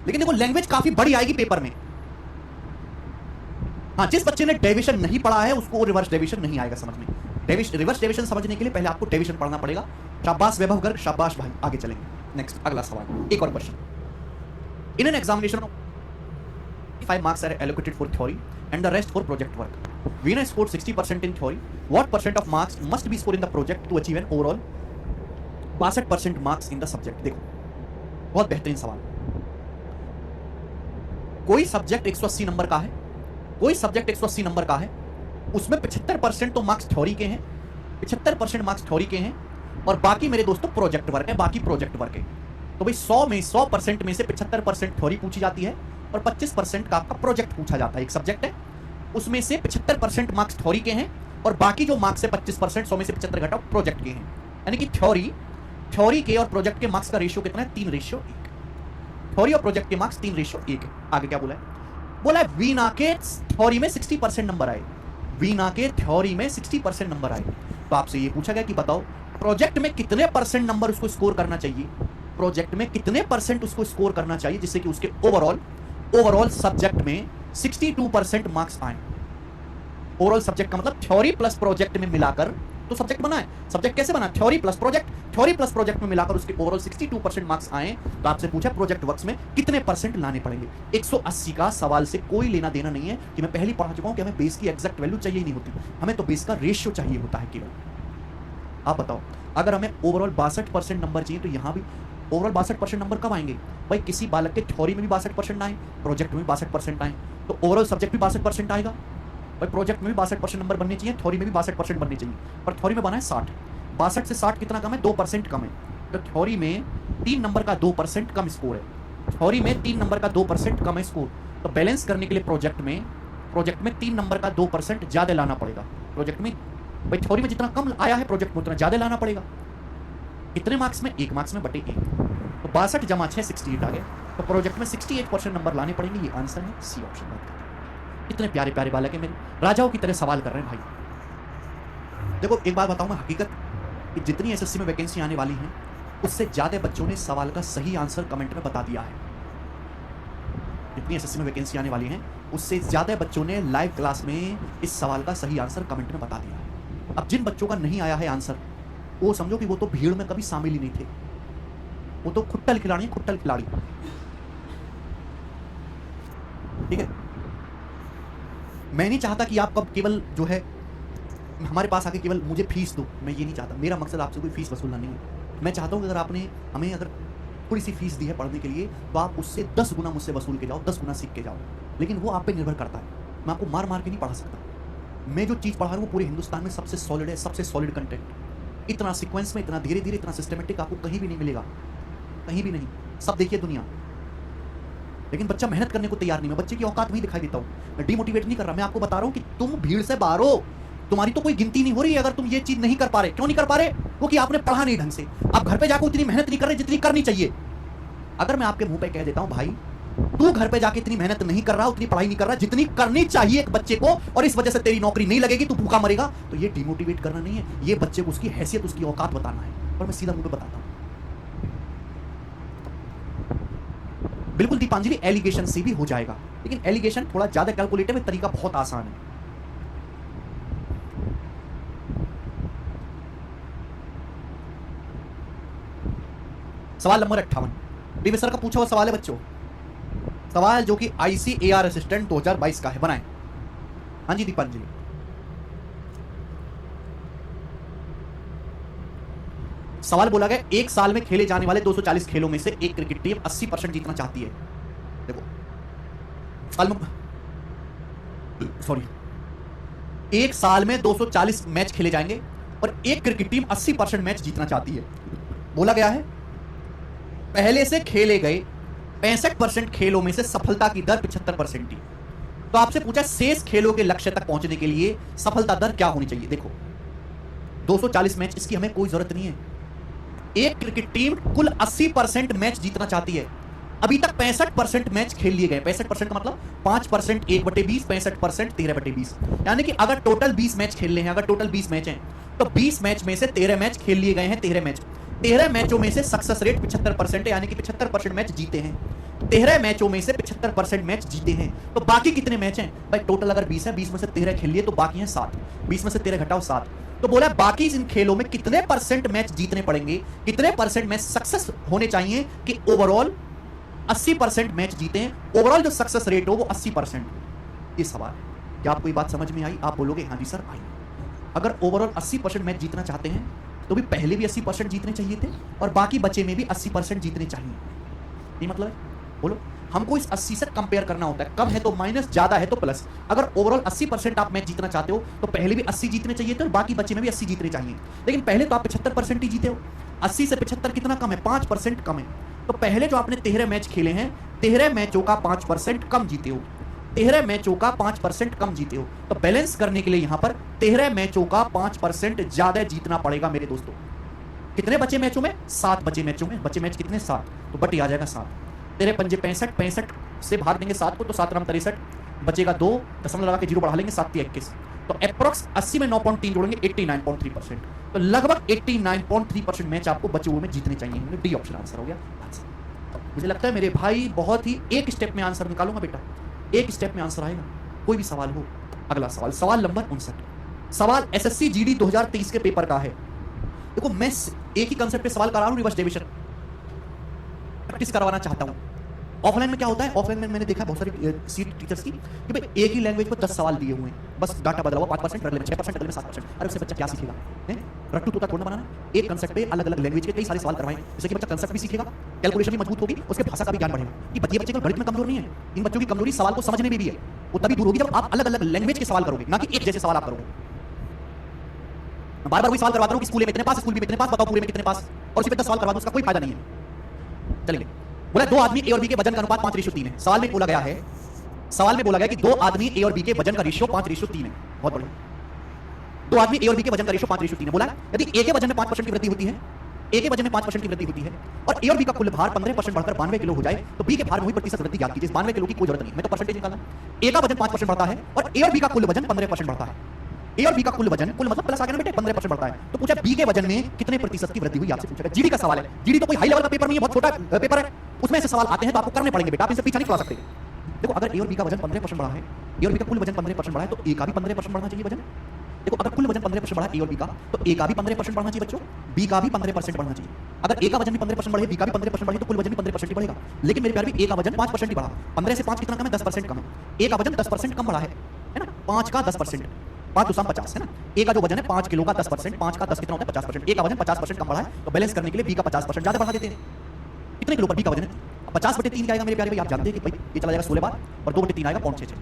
लेकिन देखो लैंग्वेज काफी बड़ी आएगी पेपर में। हाँ, जिस बच्चे ने डेविएशन नहीं पढ़ा है उसको रिवर्स डेविएशन नहीं आएगा समझ में। रिवर्स डेविएशन समझने के लिए पहले आपको डेविएशन पढ़ना पड़ेगा। शाबाश वैभव गर्ग, शाबाश भाई। आगे चलेंगे। नेक्स्ट अगला सवाल, एक और question. In an examination 5 marks are allocated for theory and the rest for project work. Veena scored 60% in theory. What percent of marks must be scored in the project to achieve an overall 62% marks in the subject? देखो बहुत बेहतरीन सवाल। कोई subject 180 number का है, कोई subject 180 number का है, उसमें 75% तो मार्क्स थ्योरी के हैं, 75% मार्क्स थ्योरी के हैं, और बाकी मेरे दोस्तों प्रोजेक्ट वर्क है, बाकी प्रोजेक्ट वर्क है। तो भाई 100% में से 75% थ्योरी पूछी जाती है और 25% का आपका प्रोजेक्ट पूछा जाता है। एक सब्जेक्ट है, उसमें से 75% मार्क्स थ्योरी के हैं और बाकी जो मार्क्स है 25%, 100 में से 75 घटाओ, प्रोजेक्ट के हैं। यानी कि थ्योरी के और प्रोजेक्ट के मार्क्स का रेशियो कितना है? 3:1। थ्योरी और प्रोजेक्ट के मार्क्स 3:1 है। आगे क्या बोला है? बोला है वीना के थ्योरी में 60% नंबर आए, वीना के थ्योरी में 60% नंबर आए। तो आपसे ये पूछा गया कि बताओ प्रोजेक्ट में कितने परसेंट नंबर उसको स्कोर करना चाहिए, प्रोजेक्ट में कितने परसेंट उसको स्कोर करना चाहिए जिससे कि उसके ओवरऑल सब्जेक्ट में 62% मार्क्स आए। ओवरऑल सब्जेक्ट का मतलब थ्योरी प्लस प्रोजेक्ट में मिलाकर तो सब्जेक्ट बना है। सब्जेक्ट कैसे बना? थ्योरी प्लस प्रोजेक्ट में मिलाकर उसके ओवरऑल 62% मार्क्स आए। तो आपसे पूछा प्रोजेक्ट वर्क्स में कितने परसेंट लाने पड़ेंगे। 180 का सवाल से कोई लेना देना नहीं है कि मैं पहले पढ़ा चुका हूं कि हमें बेस की एग्जैक्ट वैल्यू चाहिए ही नहीं होती, हमें तो बेस का रेशियो चाहिए होता है केवल। आप बताओ अगर हमें ओवरऑल 62% नंबर चाहिए तो यहां भी ओवरऑल 62% नंबर कब आएंगे? भाई किसी बालक के थ्योरी में भी 62% आए, प्रोजेक्ट में भी 62% आए, तो ओवरऑल सब्जेक्ट भी 62% आएगा। भाई प्रोजेक्ट में भी 62% नंबर बनने चाहिए, थ्योरी में भी 62% बनने चाहिए, पर थ्योरी में बना है 60। 62 से 60 कितना कम है? 2% कम है। तो थ्योरी में 3 नंबर का 2% कम स्कोर है, थ्योरी में 3 नंबर का 2% कम है स्कोर। तो बैलेंस करने के लिए प्रोजेक्ट में 3 नंबर का 2% ज्यादा लाना पड़ेगा। प्रोजेक्ट में भाई थ्योरी में जितना कम आया है प्रोजेक्ट में उतना ज्यादा लाना पड़ेगा। कितने मार्क्स में? 1 मार्क्स में बटे 1। तो 62 जमा 6 68 आ गया। तो प्रोजेक्ट में 68% नंबर लाने पड़ेंगे। ये आंसर है, सी ऑप्शन। इतने प्यारे प्यारे बालक है मेरे, राजाओं की तरह सवाल कर रहे हैं भाई। देखो एक बात बताऊं मैं, हकीकत कि जितनी एसएससी में वैकेंसी आने वाली हैं उससे ज्यादा बच्चों ने सवाल का सही आंसर कमेंट में बता दिया है। जितनी एसएससी में वैकेंसी आने वाली हैं उससे ज्यादा बच्चों ने लाइव क्लास में इस सवाल का सही आंसर कमेंट में बता दिया है। अब जिन बच्चों का नहीं आया है आंसर, वो समझो कि वो तो भीड़ में कभी शामिल ही नहीं थे, वो तो खुट्टल खिलाड़ी है, खुट्टल खिलाड़ी। ठीक है, मैं नहीं चाहता कि आप कब केवल जो है हमारे पास आके केवल मुझे फीस दो, मैं ये नहीं चाहता। मेरा मकसद आपसे कोई फीस वसूलना नहीं है। मैं चाहता हूँ कि अगर आपने हमें अगर थोड़ी सी फीस दी है पढ़ने के लिए तो आप उससे 10 गुना मुझसे वसूल के जाओ, 10 गुना सीख के जाओ। लेकिन वो आप पे निर्भर करता है, मैं आपको मार मार के नहीं पढ़ा सकता। मैं जो चीज़ पढ़ा रहा हूँ वो पूरे हिंदुस्तान में सबसे सॉलिड है, सबसे सॉलिड कंटेंट। इतना सीक्वेंस में, इतना धीरे धीरे, इतना सिस्टमेटिक आपको कहीं भी नहीं मिलेगा, कहीं भी नहीं। सब देखिए दुनिया, लेकिन बच्चा मेहनत करने को तैयार नहीं। मैं बच्चे की औकात वही दिखाई देता हूँ, मैं डिमोटिवेट नहीं कर रहा। मैं आपको बता रहा हूँ कि तुम भीड़ से बाहर हो, तुम्हारी तो कोई गिनती नहीं हो रही है अगर तुम ये चीज नहीं कर पा रहे। क्यों नहीं कर पा रहे? क्योंकि आपने पढ़ा नहीं ढंग से। आप घर पे जाकर उतनी मेहनत नहीं कर रहे जितनी करनी चाहिए। अगर मैं आपके मुंह पे कह देता हूं भाई तू घर पे जाके इतनी मेहनत नहीं कर रहा, उतनी पढ़ाई नहीं कर रहा जितनी करनी चाहिए एक बच्चे को, और इस वजह से तेरी नौकरी नहीं लगेगी, तू भूखा मरेगा, तो ये डिमोटिवेट करना नहीं है, ये बच्चे को उसकी हैसियत, उसकी औकात बताना है। और मैं सीधा मुंह पे बताता हूं। बिल्कुल दीपांजलि, एलिगेशन से भी हो जाएगा, लेकिन एलिगेशन थोड़ा ज्यादा कैलकुलेटिव है, तरीका बहुत आसान है। सवाल नंबर 58 डीवी सर का पूछा हुआ सवाल है बच्चों, सवाल जो कि ICAR असिस्टेंट 2022 का है, बनाए। हाँ जी दीपांजलि, सवाल बोला गया एक साल में खेले जाने वाले 240 खेलों में से एक क्रिकेट टीम 80% जीतना चाहती है। देखो साल में, सॉरी, एक साल में 240 मैच खेले जाएंगे और एक क्रिकेट टीम 80% मैच जीतना चाहती है। बोला गया है पहले से खेले गए 65% खेलों में से सफलता की दर 75% थी। तो आपसे पूछा शेष खेलों के लक्ष्य तक पहुंचने के लिए सफलता दर क्या होनी चाहिए। देखो 240 मैच, इसकी हमें कोई जरूरत नहीं है। एक क्रिकेट टीम कुल 80% मैच जीतना चाहती है। अभी तक 65% मैच खेल लिए गए। 65% का मतलब 5% 1/20, 65% 13/20। यानी कि अगर टोटल 20 मैच खेलने हैं, अगर टोटल 20 मैच हैं तो 20 मैच में से 13 मैच खेल लिए गए हैं। 13 मैचों में से सक्सेस रेट 75% है, यानी कि 75% मैच जीते हैं। 13 मैचों में से 75% मैच जीते हैं। तो बाकी कितने मैच हैं भाई? टोटल अगर 20 है, 20 में से 13 खेल लिए तो बाकी हैं 7। 20 में से 13 घटाओ 7। तो बोला बाकी इन खेलों में कितने परसेंट मैच जीतने पड़ेंगे, कितने परसेंट मैच सक्सेस होने चाहिए कि ओवरऑल 80% मैच जीते हैं। ओवरऑल जो सक्सेस रेट हो वो 80%। ये सवाल, क्या आपको ये बात समझ में आई? आप बोलोगे हाँ जी सर आई। अगर ओवरऑल 80% मैच जीतना चाहते हैं तो भी पहले भी 80% जीतने चाहिए थे और बाकी बचे में भी 80% जीतने चाहिए। ये मतलब है, बोलो हमको इस 80 से कंपेयर करना होता है, कम है तो माइनस, ज्यादा है तो प्लस। अगर ओवरऑल 80% आप मैच जीतना चाहते हो तो पहले भी 80 जीतने चाहिए थे और बाकी बच्चे में भी 80 जीतने चाहिए, लेकिन पहले तो आप 75% ही जीते हो। 80 से 75 कितना कम है? 5% कम है। तो पहले जो आपने 13 मैच खेले हैं, 13 मैचों का 5% कम जीते हो, 13 मैचों का 5% कम जीते हो। तो बैलेंस करने के लिए यहां पर 13 मैचों का 5% ज्यादा जीतना पड़ेगा मेरे दोस्तों। कितने बचे मैचों में? 7 बचे मैचों में। बचे मैच कितने? 7, तो बटी आ जाएगा 7। तेरे पंजे 65, 65 से भाग देंगे 7 को तो 7 राम 63, बचेगा 2, दशमलव लगा के 0 बढ़ा लेंगे, 7 21, तो अप्रोक्स 80 में 9.3 जोड़ेंगे 89.3%। तो लगभग 89.3% मैच आपको बचे हुए में जीतने चाहिए। डी ऑप्शन आंसर हो गया। मुझे लगता है मेरे भाई बहुत ही एक स्टेप में आंसर निकालूंगा बेटा, एक स्टेप में आंसर आएगा। कोई भी सवाल हो। अगला सवाल, सवाल नंबर 59। सवाल एसएससी जीडी 2023 के पेपर का है। देखो मैं एक ही कंसेप्ट पे सवाल करा रहा हूं, रिवर्स डेविएशन प्रैक्टिस करवाना चाहता हूं। ऑफलाइन में क्या होता है? ऑफलाइन में मैंने देखा बहुत सारे सीट टीचर्स की कि भाई एक ही लैंग्वेज पर 10 सवाल दिए हुए हैं, बस डाटा बदला हुआ, 5% अगले में 6%, अगले में 7%। अरे उससे बच्चा क्या सीखेगा? रट्टू तोता थोड़ा बनाना। एक कंसेप्ट पे अलग अलग लैंग्वेज के कई सारे सवाल करवाएं, जिससे कि बच्चा कंसेप्ट भी सीखेगा, कैलकुलेशन भी मजबूत होगी, उसके भाषा का भी ज्ञान बढ़ेगा। कि बच्चे का गणित में कमजोर नहीं है, इन बच्चों की कमजोरी सवाल को समझने में भी है। वो तभी दूर होगी जब आप अलग अलग लैंग्वेज के सवाल करोगे, ना कि एक जैसे सवाल आप करोगे। बार बार वही सवाल करवाता हूं कि स्कूल में इतने पास, स्कूल में इतने पास, बताओ पूरे में कितने पास, और उसी पे 10 सवाल करवा दो, उसका कोई फायदा नहीं है। चलिए, बोला 2 आदमी ए और बी के वजन का अनुपात 5:3 है। सवाल में बोला गया है, सवाल में बोला गया कि 2 आदमी ए और बी के वजन का रेशियो 5:3 है। बहुत बढ़िया। 2 आदमी ए और बी के वजन का रेशियो 5:3 है। बोला यदि ए के वजन में 5% की वृद्धि होती है, ए के वजन में 5% की वृद्धि होती है और ए और बी का कुल भार 15% बढ़कर 92 किलो हो जाए, तो बी के भार में हुई प्रतिशत वृद्धि ज्ञात कीजिए। 92 किलो की कोई जरूरत नहीं, मैं तो परसेंटेज निकालना। ए का वजन 5% बढ़ता है और ए और बी का कुल वजन 15% बढ़ता है। ए और बी का कुल वजन, कुल मतलब प्लस आ गया ना बेटे, 15% बढ़ता है। तो पूछा बी के वजन में कितने प्रतिशत की वृद्धि हुई, आपसे पूछा। जीडी का सवाल है। जीडी तो कोई हाई लेवल का पेपर नहीं है, बहुत छोटा पेपर है, उसमें से सवाल आते हैं तो आपको करने पड़ेंगे बेटा, आप इनसे पीछा नहीं छुड़ा सकते। देखो अगर ए और बी का वजन 15% बढ़ा है, ए और बी का कुल वजन 15% बढ़ा है, तो ए का भी 15% बढ़ना चाहिए वजन। देखो अगर कुल वजन 15% बढ़ा ए और बी का, तो ए का भी 15% बढ़ना चाहिए बच्चों, बी का भी 15% बढ़ना चाहिए। अगर ए का वजन भी 15% बढ़े, बी का भी 15% बढ़े, तो कुल वजन भी 15% ही बढ़ेगा। लेकिन मेरे प्यारे भी ए का वजन 5% ही बढ़ा। 15 से 5 कितना कम है? 10% कम है। ए का वजन 10% कम बढ़ा है ना, 5 का 10%, 5 दूसरा 50 है ना। ए का जो वजन है 5 किलो का 10%, 5 का 10 कितना होता है? 50%। ए का वजन 50% कम बढ़ा है, तो बैलेंस करने के लिए बी का 50% ज्यादा बढ़ा देते हैं। कितने किलो पर बी का वजन है? 50/3 आएगा मेरे प्यारे भाई। आप जानते हैं कि भाई ये चला जाएगा 16 बार और 2/3 आएगा 0.66।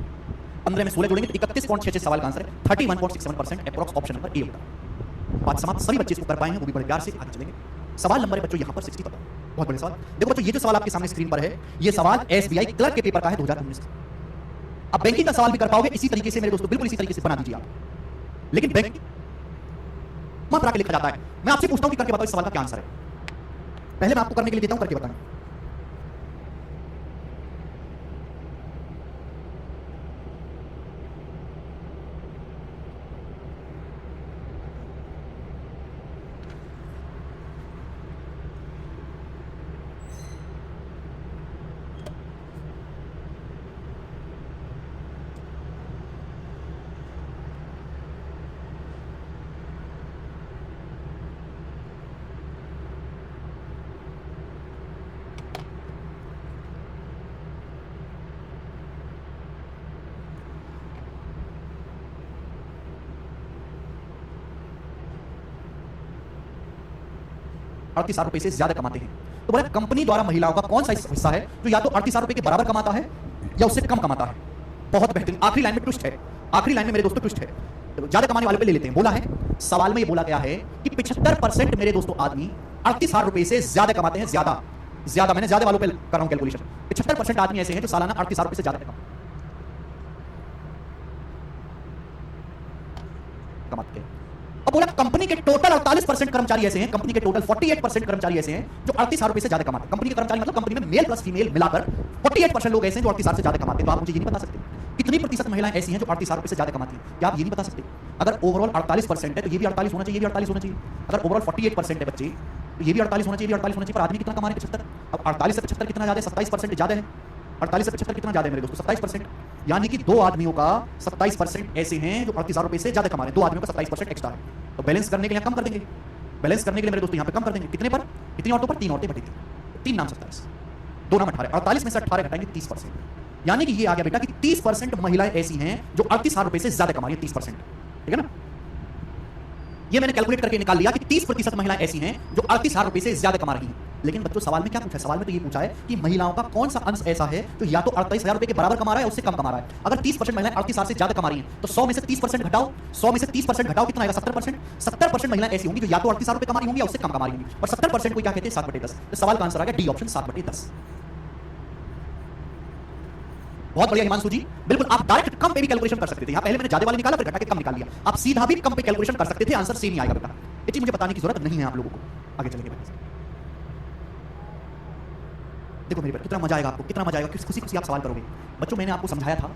15 में 16 जोड़ेंगे तो 31.66 सवाल का आंसर है। 31.67% अप्रॉक्स ऑप्शन नंबर ए होगा। बात समाप्त। सभी बच्चे इसको कर पाए हैं, वो भी बड़े प्यार से आगे चलेंगे। सवाल नंबर बच्चों यहाँ पर 60 पर बहुत बड़े सवाल। देखो बच्चों ये जो सवाल आपके सामने स्क्रीन पर है, ये सवाल एसबीआई क्लर्क के पेपर का है 2019 का। अब बैंकिंग का सवाल भी कर पाओगे इसी तरीके से मेरे दोस्तों, बिल्कुल इसी तरीके से बना दीजिए आप। लेकिन बैंक मात्रा के लिखा जाता है। मैं आपसे पूछता हूं कि करके बताओ इस सवाल का क्या आंसर है। पहले मैं आपको करने के लिए देता हूं, करके बताएं। ₹38,000 से ज्यादा कमाते हैं। तो बोले कंपनी द्वारा महिलाओं का कौन सा हिस्सा है जो या तो ₹38,000 के बराबर कमाता है या उससे कम कमाता है। बहुत बेहतरीन। आखिरी लाइन में ट्विस्ट है, आखिरी लाइन में मेरे दोस्तों ट्विस्ट है। तो ज्यादा कमाने वाले पे ले लेते हैं। बोला है सवाल में, ये बोला गया है कि 75% मेरे दोस्तों आदमी ₹38,000 से ज्यादा कमाते हैं। ज्यादा ज्यादा, मैंने ज्यादा वालों पे कर रहा हूं कैलकुलेशन। 75% आदमी ऐसे हैं जो सालाना ₹38,000 से ज्यादा कमाते हैं। अब बोला कंपनी के टोटल 48% कर्मचारी ऐसे हैं, कंपनी के टोटल 48% कर्मचारी ऐसे हैं जो ₹38,000 से ज्यादा कमाते हैं। कंपनी के कर्मचारी मतलब कंपनी में मेल प्लस फीमेल मिलाकर 48% लोग ऐसे हैं जो ₹38,000 से ज्यादा कमाते हैं। तो आप मुझे ये नहीं बता सकते कितनी प्रतिशत महिलाएं ऐसी हैं जो ₹38,000 से ज्यादा कमाती हैं? क्या आप ये नहीं बता सकते? अगर ओवरऑल 48% है तो ये भी 48 होना चाहिए, ये भी 48 होना चाहिए। अगर ओवरऑल 48% है बच्चे तो ये भी 48 होना चाहिए, ये भी 48 होना चाहिए। पर आदमी कितना कमा रहे हैं? 75। अब 48 से 75 कितना ज्यादा है? 27% ज्यादा है। 48 से 75 कितना ज्यादा है मेरे दोस्तों? 27%। यानी कि 2 आदमियों का 27% ऐसे हैं जो ₹38,000 से ज्यादा कमा रहे हैं। 2 आदमियों का 27% एक्स्ट्रा है। तो बैलेंस करने के लिए कम कर देंगे, बैलेंस करने के लिए मेरे दोस्तों यहाँ पे कम कर देंगे। कितने पर? कितनी औरतों पर? 3 औरतें बटी 3 नाम 27, 2 नाम 18। 48 में से 18 घटाएंगे 30%। यानी कि ये आ गया बेटा कि 30% महिलाएं ऐसी हैं जो ₹38,000 से ज्यादा कमा रही है। 30%, ठीक है ना। ये मैंने कैलकुलेट करके निकाल लिया कि 30% महिलाएं ऐसी हैं जो ₹38,000 से ज्यादा कमा रही हैं। लेकिन बच्चों सवाल में क्या पूछा है? सवाल में तो ये पूछा है कि महिलाओं का कौन सा अंश ऐसा है जो या तो 48,000 रुपए के बराबर कमा रहा है, उससे कम कमा रहा है। अगर 30% महिलाएं 38,000 से ज्यादा कमा रही हैं तो 100 में से 30% घटाओ, 100 में से 30% घटाओ, कितना आएगा? 70%। 70% महिलाएं ऐसी होंगी जो या तो 38,000 रुपए कमा रही होंगी या उससे कम कमा रही होंगी, और 70% को क्या कहते हैं? 7/10। तो सवाल का आंसर आ गया डी ऑप्शन, 7/10। बहुत बढ़िया हिमांशु जी, बिल्कुल आप डायरेक्ट कम पे भी कैलकुलेशन कर सकते थे। यहाँ पहले मैंने ज्यादा वाला निकाला, फिर घटा के कम निकाल लिया। आप सीधा भी कम पे कैलकुलेशन कर सकते थे, आंसर सेम ही आएगा बेटा। ये चीज मुझे बताने की जरूरत नहीं है आप लोगों को। आगे चलेंगे बेटा। देखो मेरे बेटा, कितना मजा आएगा आपको, कितना मजा आएगा, किस खुशी खुशी आप सवाल करोगे। बच्चों मैंने आपको समझाया था,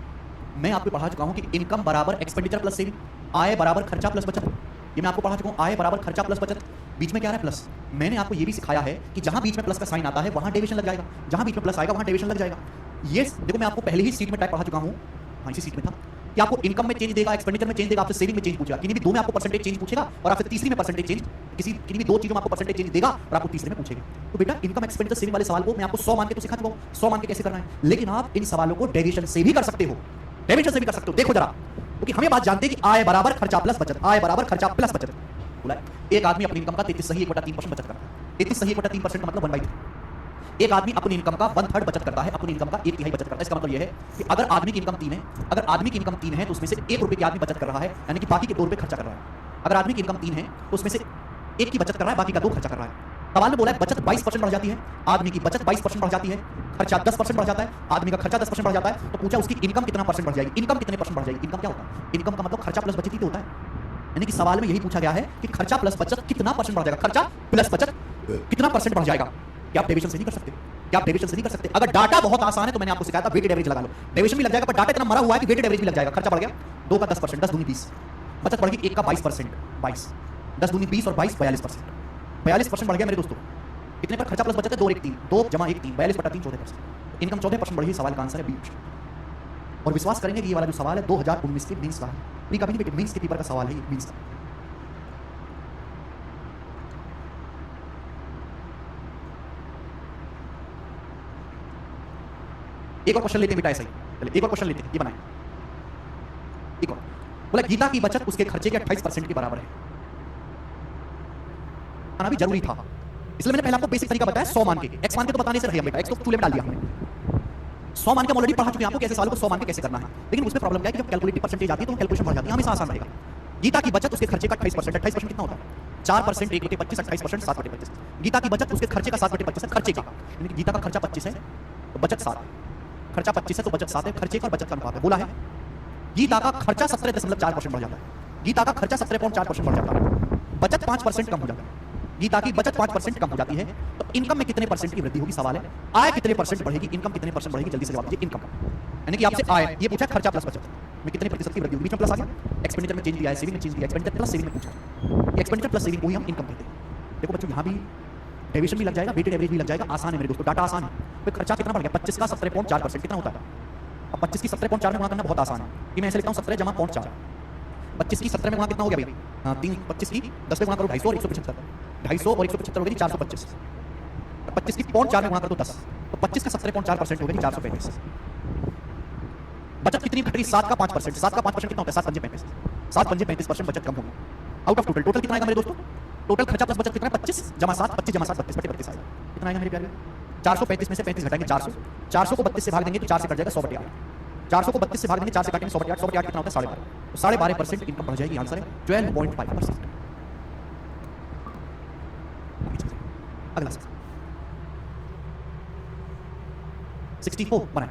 मैं आपको पढ़ा चुका हूं कि इनकम बराबर एक्सपेंडिचर प्लस सेविंग, आय बराबर खर्चा प्लस बचत। ये मैं आपको पढ़ा चुका हूं, आय बराबर खर्चा प्लस बचत। बीच में क्या है? प्लस। मैंने आपको ये भी सिखाया है कि जहां बीच में प्लस का साइन आता है वहां डेविएशन लग जाएगा, जहां बीच में प्लस आएगा वहां डेविएशन लग जाएगा। ये देखो मैं आपको पहले ही सीट में टाइप पढ़ा चुका हूं, हाँ इसी सीट में था, कि आपको इनकम में चेंज देगा, एक्सपेंडिचर में चेंज देगा, आपसे सेविंग में चेंज पूछेगा। किन्हीं भी दो में आपको परसेंटेज चेंज पूछेगा और आपसे तीसरी में परसेंटेज चेंज, किन्हीं भी दो चीजों में आपको परसेंटेज चेंज देगा और आपको तीसरे में पूछेगा। तो बेटा इनकम एक्सपेंडिचर सेविंग वाले सवाल को मैं आपको 100 मान के तो सिखा चुका हूं, 100 मान के कैसे करना है, लेकिन आप इन सवालों को डेविएशन से भी कर सकते हो, डेविएशन से भी कर सकते हो। देखो जरा, क्योंकि हम ये बात जानते हैं कि आय बराबर खर्चा प्लस बचत, आय बराबर खर्चा प्लस बचत। बोला एक आदमी अपनी इनकम का 33 सही 1/3% बचत करता है। 33 सही 1/3% मतलब 1/3। एक आदमी अपनी इनकम का 1/3 बचत करता है, अपनी इनकम का 1/3 बचत करता है। इसका मतलब यह है कि अगर आदमी की इनकम 3 है, अगर आदमी की इनकम 3 है तो उसमें से 1 रुपए की आदमी बचत कर रहा है, यानी कि बाकी के 2 रुपए खर्चा कर रहा है। अगर आदमी की इनकम 3 है तो उसमें से 1 की बचत कर रहा है, बाकी का 2 खर्चा कर रहा है। सवाल में बोला है बचत 22% बढ़ जाती है, आदमी की बचत 22% बढ़ जाती है, खर्चा 10% बढ़ जाता है, आदमी का खर्चा 10% बढ़ जाता है। तो पूछा उसकी इनकम कितना परसेंट बढ़ जाएगी, इनकम कितने परसेंट बढ़ जाएगी। इनकम क्या होता है? इनकम का मतलब खर्चा प्लस बचत ही तो होता है। यानी कि सवाल में यही पूछा गया है कि खर्चा प्लस बचत कितना परसेंट बढ़ जाएगा, खर्चा प्लस बचत कितना परसेंट बढ़ जाएगा। क्या आप डेविएशन से नहीं कर सकते? क्या आप डेविएशन से नहीं कर सकते? अगर डाटा बहुत आसान है तो मैंने आपको सिखाया था वेटेड एवरेज लगा लो, डेविएशन भी लग जाएगा, पर डाटा इतना मरा हुआ है कि वेटेड एवरेज भी लग जाएगा। खर्चा बढ़ गया 2 का 10%, 10 दूनी 20, बचत बढ़ गई 1 का 22%, 22, 10 दूनी 20 और 22 42%, 42% बढ़ गया मेरे दोस्तों। कितने पर खर्चा प्लस बचत है? 2 और 1 3, 2 जमा 1 3, 42/3 14%। इनकम 14% बढ़ी। सवाल का आंसर है बी ऑप्शन। और विश्वास करेंगे कि ये वाला जो सवाल है 2019 के मेंस का है, प्री का भी नहीं, मेंस के पेपर का सवाल है ये, मेंस का। एक और क्वेश्चन लेते हैं बेटा, ऐसा ही चलिए एक और क्वेश्चन लेते हैं, ये बनाएं एक और। बोला गीता की बचत उसके खर्चे के 28% के बराबर है। आना भी जरूरी था, इसलिए मैंने पहले आपको बेसिक तरीका बताया 100 मान के, x मान के तो बताने से रहे बेटा, x तो चूल्हे में डाल दिया हमने। 100 मान के ऑलरेडी पढ़ा चुके हैं आपको कैसे सवालों को 100 मान के कैसे करना है, लेकिन उसमें प्रॉब्लम क्या है कि जब कैलकुलेटिव परसेंटेज आती है तो कैलकुलेशन बढ़ जाती है, हमेशा आसान रहेगा। गीता की बचत उसके खर्चे का 28%, 28% कितना होता है? 4%, 1/25, 28%, 7/25। गीता की बचत उसके खर्चे का 7/25 खर्चे का, यानी कि गीता का खर्चा 25 है तो बचत 7, खर्चा 25 है तो बचत 7 है, खर्चे का बचत का अनुपात है। बोला है गीता का खर्चा 17.4% बढ़ जाता है, गीता का खर्चा 17.4% बढ़ जाता है, बचत 5% कम हो जाता है। गीता की बचत 5% कम हो जाती है तो इनकम में कितने परसेंट की वृद्धि होगी? सवाल है आय कितने परसेंट बढ़ेगी, इनकम कितने परसेंट बढ़ेगी? जल्दी से जवाब दीजिए। इनकम यानी कि आपसे आय, ये पूछा खर्चा प्लस बचत में कितने प्रतिशत की वृद्धि होगी, बीच में प्लस आ गया, एक्सपेंडिचर में चेंज दिया है, सेविंग में चेंज दिया है, एक्सपेंडिचर प्लस सेविंग में पूछा, एक्सपेंडिचर प्लस सेविंग वही हम इनकम कहते हैं। देखो बच्चों यहाँ भी डेविएशन भी लग जाएगा, वेटेड एवरेज भी लग जाएगा, आसान है मेरे दोस्तों, डाटा आसान है। फिर खर्चा कितना बढ़ गया? 25 का 17.4% कितना होता है? अब 25 की 17.4 में गुणा करना बहुत आसान है, कि मैं ऐसे लिखता हूँ 17 जमा 0.4, 25 की 17 में गुणा कितना हो गया भाई? हाँ 3, 25 की 10 में गुणा करो 250 और 175, 250 और 175 हो गई 425, 25 की 0.4 में गुणा करो 10, तो 25 का 17.4% हो गई 435। बचत कितनी घट रही? 7 का 5%, 7 का 5% कितना होता है? 7 पंजे 35, 7 पंजे 35% बचत कम होगी। आउट ऑफ टोटल, टोटल कितना आएगा मेरे दोस्तों? टोटल खर्चा प्लस बचत कितना है? 25 जमा 7, 25 जमा 7 32 बटे 32 आएगा। कितना आएगा मेरे प्यारे? 435 में से 35 घटाएंगे 400, 400 को 32 से भाग देंगे तो 4 से कट जाएगा 100/8, 400 को 32 से भाग देंगे 4 से काटेंगे 100/8, 100/8 कितना होता है? 12.5, तो 12.5% इनकम बढ़ जाएगी। आंसर है 12.5%। अगला 64 बनाए,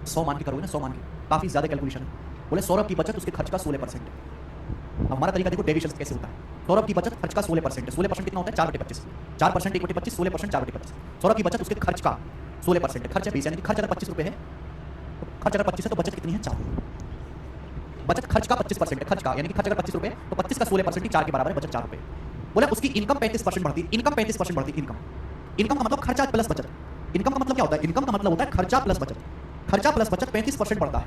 100 मान के करोगे ना, 100 मान के, काफी ज्यादा कैलकुलेशन है। बोले सौरभ की बचत उसके खर्च का 16% है। अब हमारा तरीका देखो डेविएशन कैसे होता है। सौरभ की बचत खर्च का 16% है, 16% कितना होता है? 4/25, 4% 1/25, 16% 4/25। सौरभ की बचत उसके खर्च का 16% है, खर्च है 20, यानी कि खर्च अगर 25 रुपए है तो खर्च अगर 25 है तो बचत कितनी है? 4। बचत खर्च का 25% है, खर्च का यानी कि खर्च अगर 25 रुपए तो 25 का 16% ही 4 के बराबर है, बचत 4 रुपए। बोला उसकी इनकम 35% बढ़ती है, इनकम 35% बढ़ती है। इनकम का मतलब खर्चा प्लस बचत। इनकम का मतलब क्या होता है? इनकम का मतलब होता है खर्चा प्लस बचत। खर्चा प्लस बचत 35% बढ़ता है,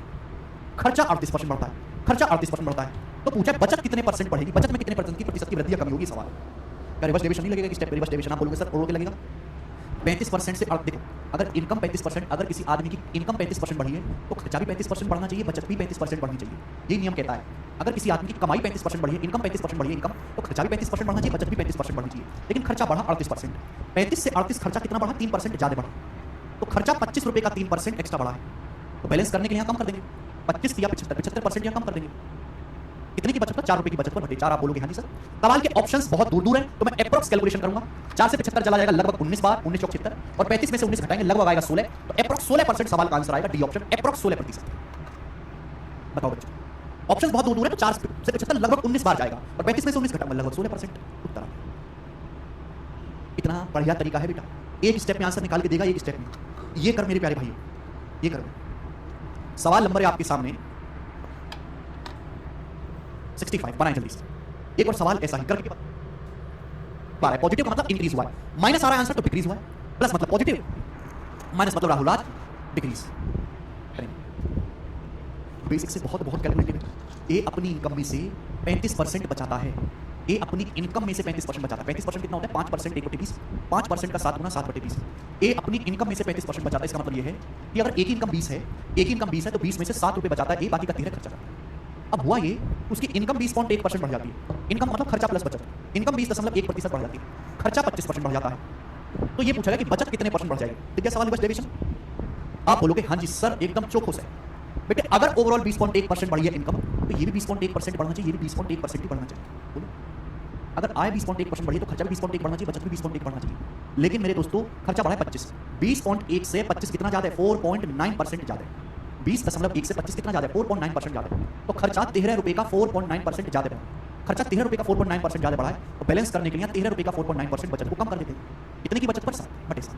खर्चा 38% बढ़ता है, खर्चा 38% बढ़ता है। तो पूछा बचत कितने परसेंट बढ़ेगी, बचत में कितने परसेंट की प्रतिशत की वृद्धि या कमी होगी? सवाल क्या रिवर्स डेविएशन नहीं लगेगा? कि स्टेप रिवर्स डेविएशन आप बोलोगे सर करोड़ के लगेगा। 35% से देखो, अगर इनकम 35%, अगर किसी आदमी की इनकम 35% बढ़ी है तो खर्चा भी 35% बढ़ना चाहिए, बचत भी 35% बढ़नी चाहिए। यही नियम कहता है। अगर किसी आदमी की कमाई 35% बढ़ी है, इनकम 35% बढ़ी है, इनकम, तो खर्चा भी 35% बढ़ना चाहिए, बचत भी 35% बढ़नी चाहिए। लेकिन खर्चा बढ़ा 38%। 35 से 38 खर्चा कितना बढ़ा? 3% ज़्यादा बढ़ा। तो खर्चा 25 रुपये का 3% एक्स्ट्रा बढ़ा है। तो बैलेंस करने के लिए यहाँ कम कर देंगे, 25 या 75% यहाँ कम कर देंगे। कितने की बचत पर? 4 रुपये की बचत पर बटे 4। आप बोलोगे हाँ जी सर। सवाल के ऑप्शंस बहुत दूर दूर है, तो मैं अप्रॉक्स कैलकुलेशन करूंगा। 4 से 75 चला जाएगा लगभग 19 बार, 19 चौक 76, और 35 में से 19 घटाएंगे लगभग आएगा 16। तो अप्रॉक्स 16% सवाल का आंसर आएगा डी ऑप्शन, अप्रॉक्स 16%। बताओ बच्चों, ऑप्शन बहुत दूर दूर है, तो 4 से 75 लगभग 19 बार जाएगा, और 35 में से 19 घटाएंगे लगभग 16%। उत्तर इतना बढ़िया तरीका है बेटा, एक स्टेप में आंसर निकाल के देगा, एक स्टेप में। ये कर मेरे प्यारे भाइयों, ये करो। सवाल नंबर है आपके सामने 65। बनाए जल्दी से। एक और सवाल ऐसा ही करके बता। पॉजिटिव का मतलब इंक्रीज हुआ है, माइनस आ रहा है आंसर तो डिक्रीज हुआ है, प्लस मतलब पॉजिटिव, माइनस मतलब राहुल राज डिक्रीज। बेसिक से बहुत बहुत कैलकुलेटिव है। ए अपनी इनकम में से 35% बचाता है। ए अपनी इनकम में से 35% बचाता है। 35% कितना होता है? 5%, 1/20। 5% का 7 गुना 7/20। ए अपनी इनकम में से 35% बचाता है। इसका मतलब ये है कि अगर एक ही इनकम 20 है, एक ही इनकम 20 है, तो 20 में से 7 रुपये बचाता है ए, बाकी का 13 खर्चा करता है। अब हुआ ये, उसकी इनकम 20.1% बढ़ जाती है। इनकम मतलब खर्चा प्लस बचत। इनकम 20.1% बढ़ जाती है, खर्चा 25% बढ़ जाता है। तो ये पूछा गया कि बचत कितने परसेंट बढ़ जाएगी। तो क्या सवाल है बस डेविएशन? आप बोलोगे हाँ जी सर एकदम चौखो से। बेटे अगर ओवरऑल 20.1% बढ़ी है इनकम, तो ये भी 20.1% बढ़ना चाहिए, ये भी 20.1% ही बढ़ना चाहिए। बोलो, अगर आय 20.1% बढ़ी तो खर्चा भी 20.1 बढ़ना चाहिए, बचत भी 20.1 बढ़ना चाहिए। लेकिन मेरे दोस्तों खर्चा बढ़ा है 25। 20.1 से 25 कितना ज्यादा है? 4.9% ज्यादा है। 20.1 से 25 कितना ज्यादा है? 4.9% ज्यादा है। तो खर्चा 13 रुपये का 4.9% ज्यादा बढ़ा। खर्चा 13 रुपये का 4.9% ज्यादा बढ़ा है, तो बैलेंस करने के लिए 13 रुपये का 4.9% बचत को कम कर देते हैं। कितने की बचत पर? 7/7।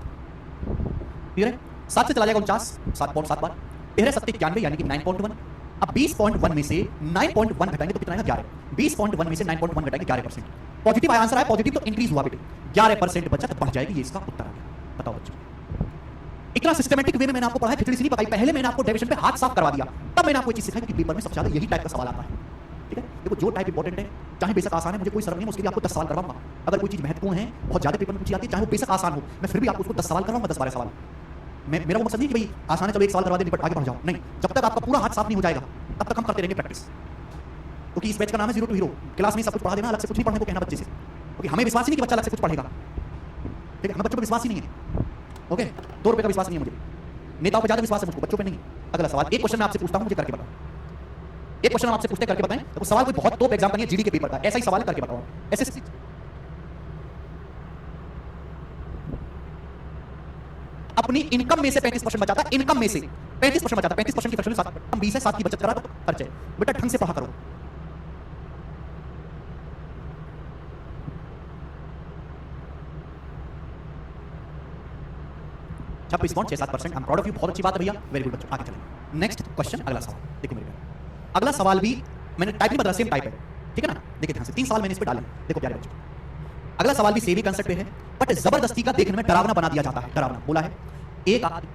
क्लियर है? 7 से चला जाएगा 49, 7.7 बार। 13 7 91 यानी कि 9.1। अब 20.1 में से 9.1 घटाएंगे तो कितना आएगा? 11। 20.1 में से 9.1 घटाएंगे 11%। पॉजिटिव आया आंसर आया, पॉजिटिव तो इंक्रीज हुआ बेटे, 11% बचत बढ़ जाएगी। ये इसका उत्तर आ गया। बताओ बच्चों, इतना सिस्टमैटिक वे में मैंने आपको पढ़ाया, खिचड़ी से नहीं पकाई। पहले मैंने आपको डेविएशन पे हाथ साफ करवा दिया, तब मैंने आपको ये चीज सिखाई कि पेपर में सबसे ज्यादा यही टाइप का सवाल आता है। ठीक है, देखो जो टाइप इंपॉर्टेंट है, चाहे बेशक आसान है, मुझे कोई शर्म नहीं है, उसके लिए आपको 10 सवाल करवाऊंगा। अगर कोई चीज महत्वपूर्ण है, बहुत ज्यादा पेपर में पूछी जाती है, चाहे वो बेशक आसान हो, मैं फिर भी आपको उसको 10 सवाल करवाऊंगा, 10-12 सवाल। मेरा वो मकसद नहीं कि भाई आसान है चलो एक सवाल करवा दे निपट आगे बढ़ जाओ, नहीं। जब तक आपका पूरा हाथ साफ नहीं हो जाएगा तब तक हम करते रहेंगे प्रैक्टिस। क्योंकि इस बैच का नाम है जीरो टू हीरो। क्लास में सब कुछ पढ़ा देना, अलग से कुछ नहीं पढ़ने को कहना बच्चे से, क्योंकि हमें विश्वास ही नहीं कि बच्चा अलग से कुछ पढ़ेगा। ठीक है, हमें बच्चों पर विश्वास ही नहीं है। ओके, 2 रुपये का विश्वास नहीं है मुझे, नेताओं पर ज्यादा विश्वास है मुझको, बच्चों पे नहीं। अगला सवाल, एक क्वेश्चन मैं आपसे पूछता हूं, मुझे करके बताओ। एक क्वेश्चन आपसे पूछते करके बताएं। तो सवाल कोई बहुत टॉप एग्जाम का नहीं है, जीडी के पेपर का, ऐसा ही सवाल करके बताओ। एसएससी अपनी इनकम में से 35% बचाता है, इनकम में से 35% बचाता है। 35% की फ्रैक्शन 7, 20 है, 7 की बचत करा तो खर्च है। बेटा ढंग से पढ़ा करो। छह 6.7%। I am proud of you, बहुत अच्छी बात है भैया, वेरी गुड बच्चों। आगे चलें, नेक्स्ट क्वेश्चन, अगला सवाल देखो मेरे प्यारे। अगला सवाल भी मैंने टाइप नहीं बदला, सेम टाइप है, ठीक है ना। देखिए ध्यान से, 3 सवाल मैंने इस पे डाले, देखो प्यारे बच्चों। अगला सवाल भी सेम ही कंसेप्ट पे है, बट जबरदस्ती का देखने में डरावना बना दिया जाता है। डरावना बोला है, एक आदमी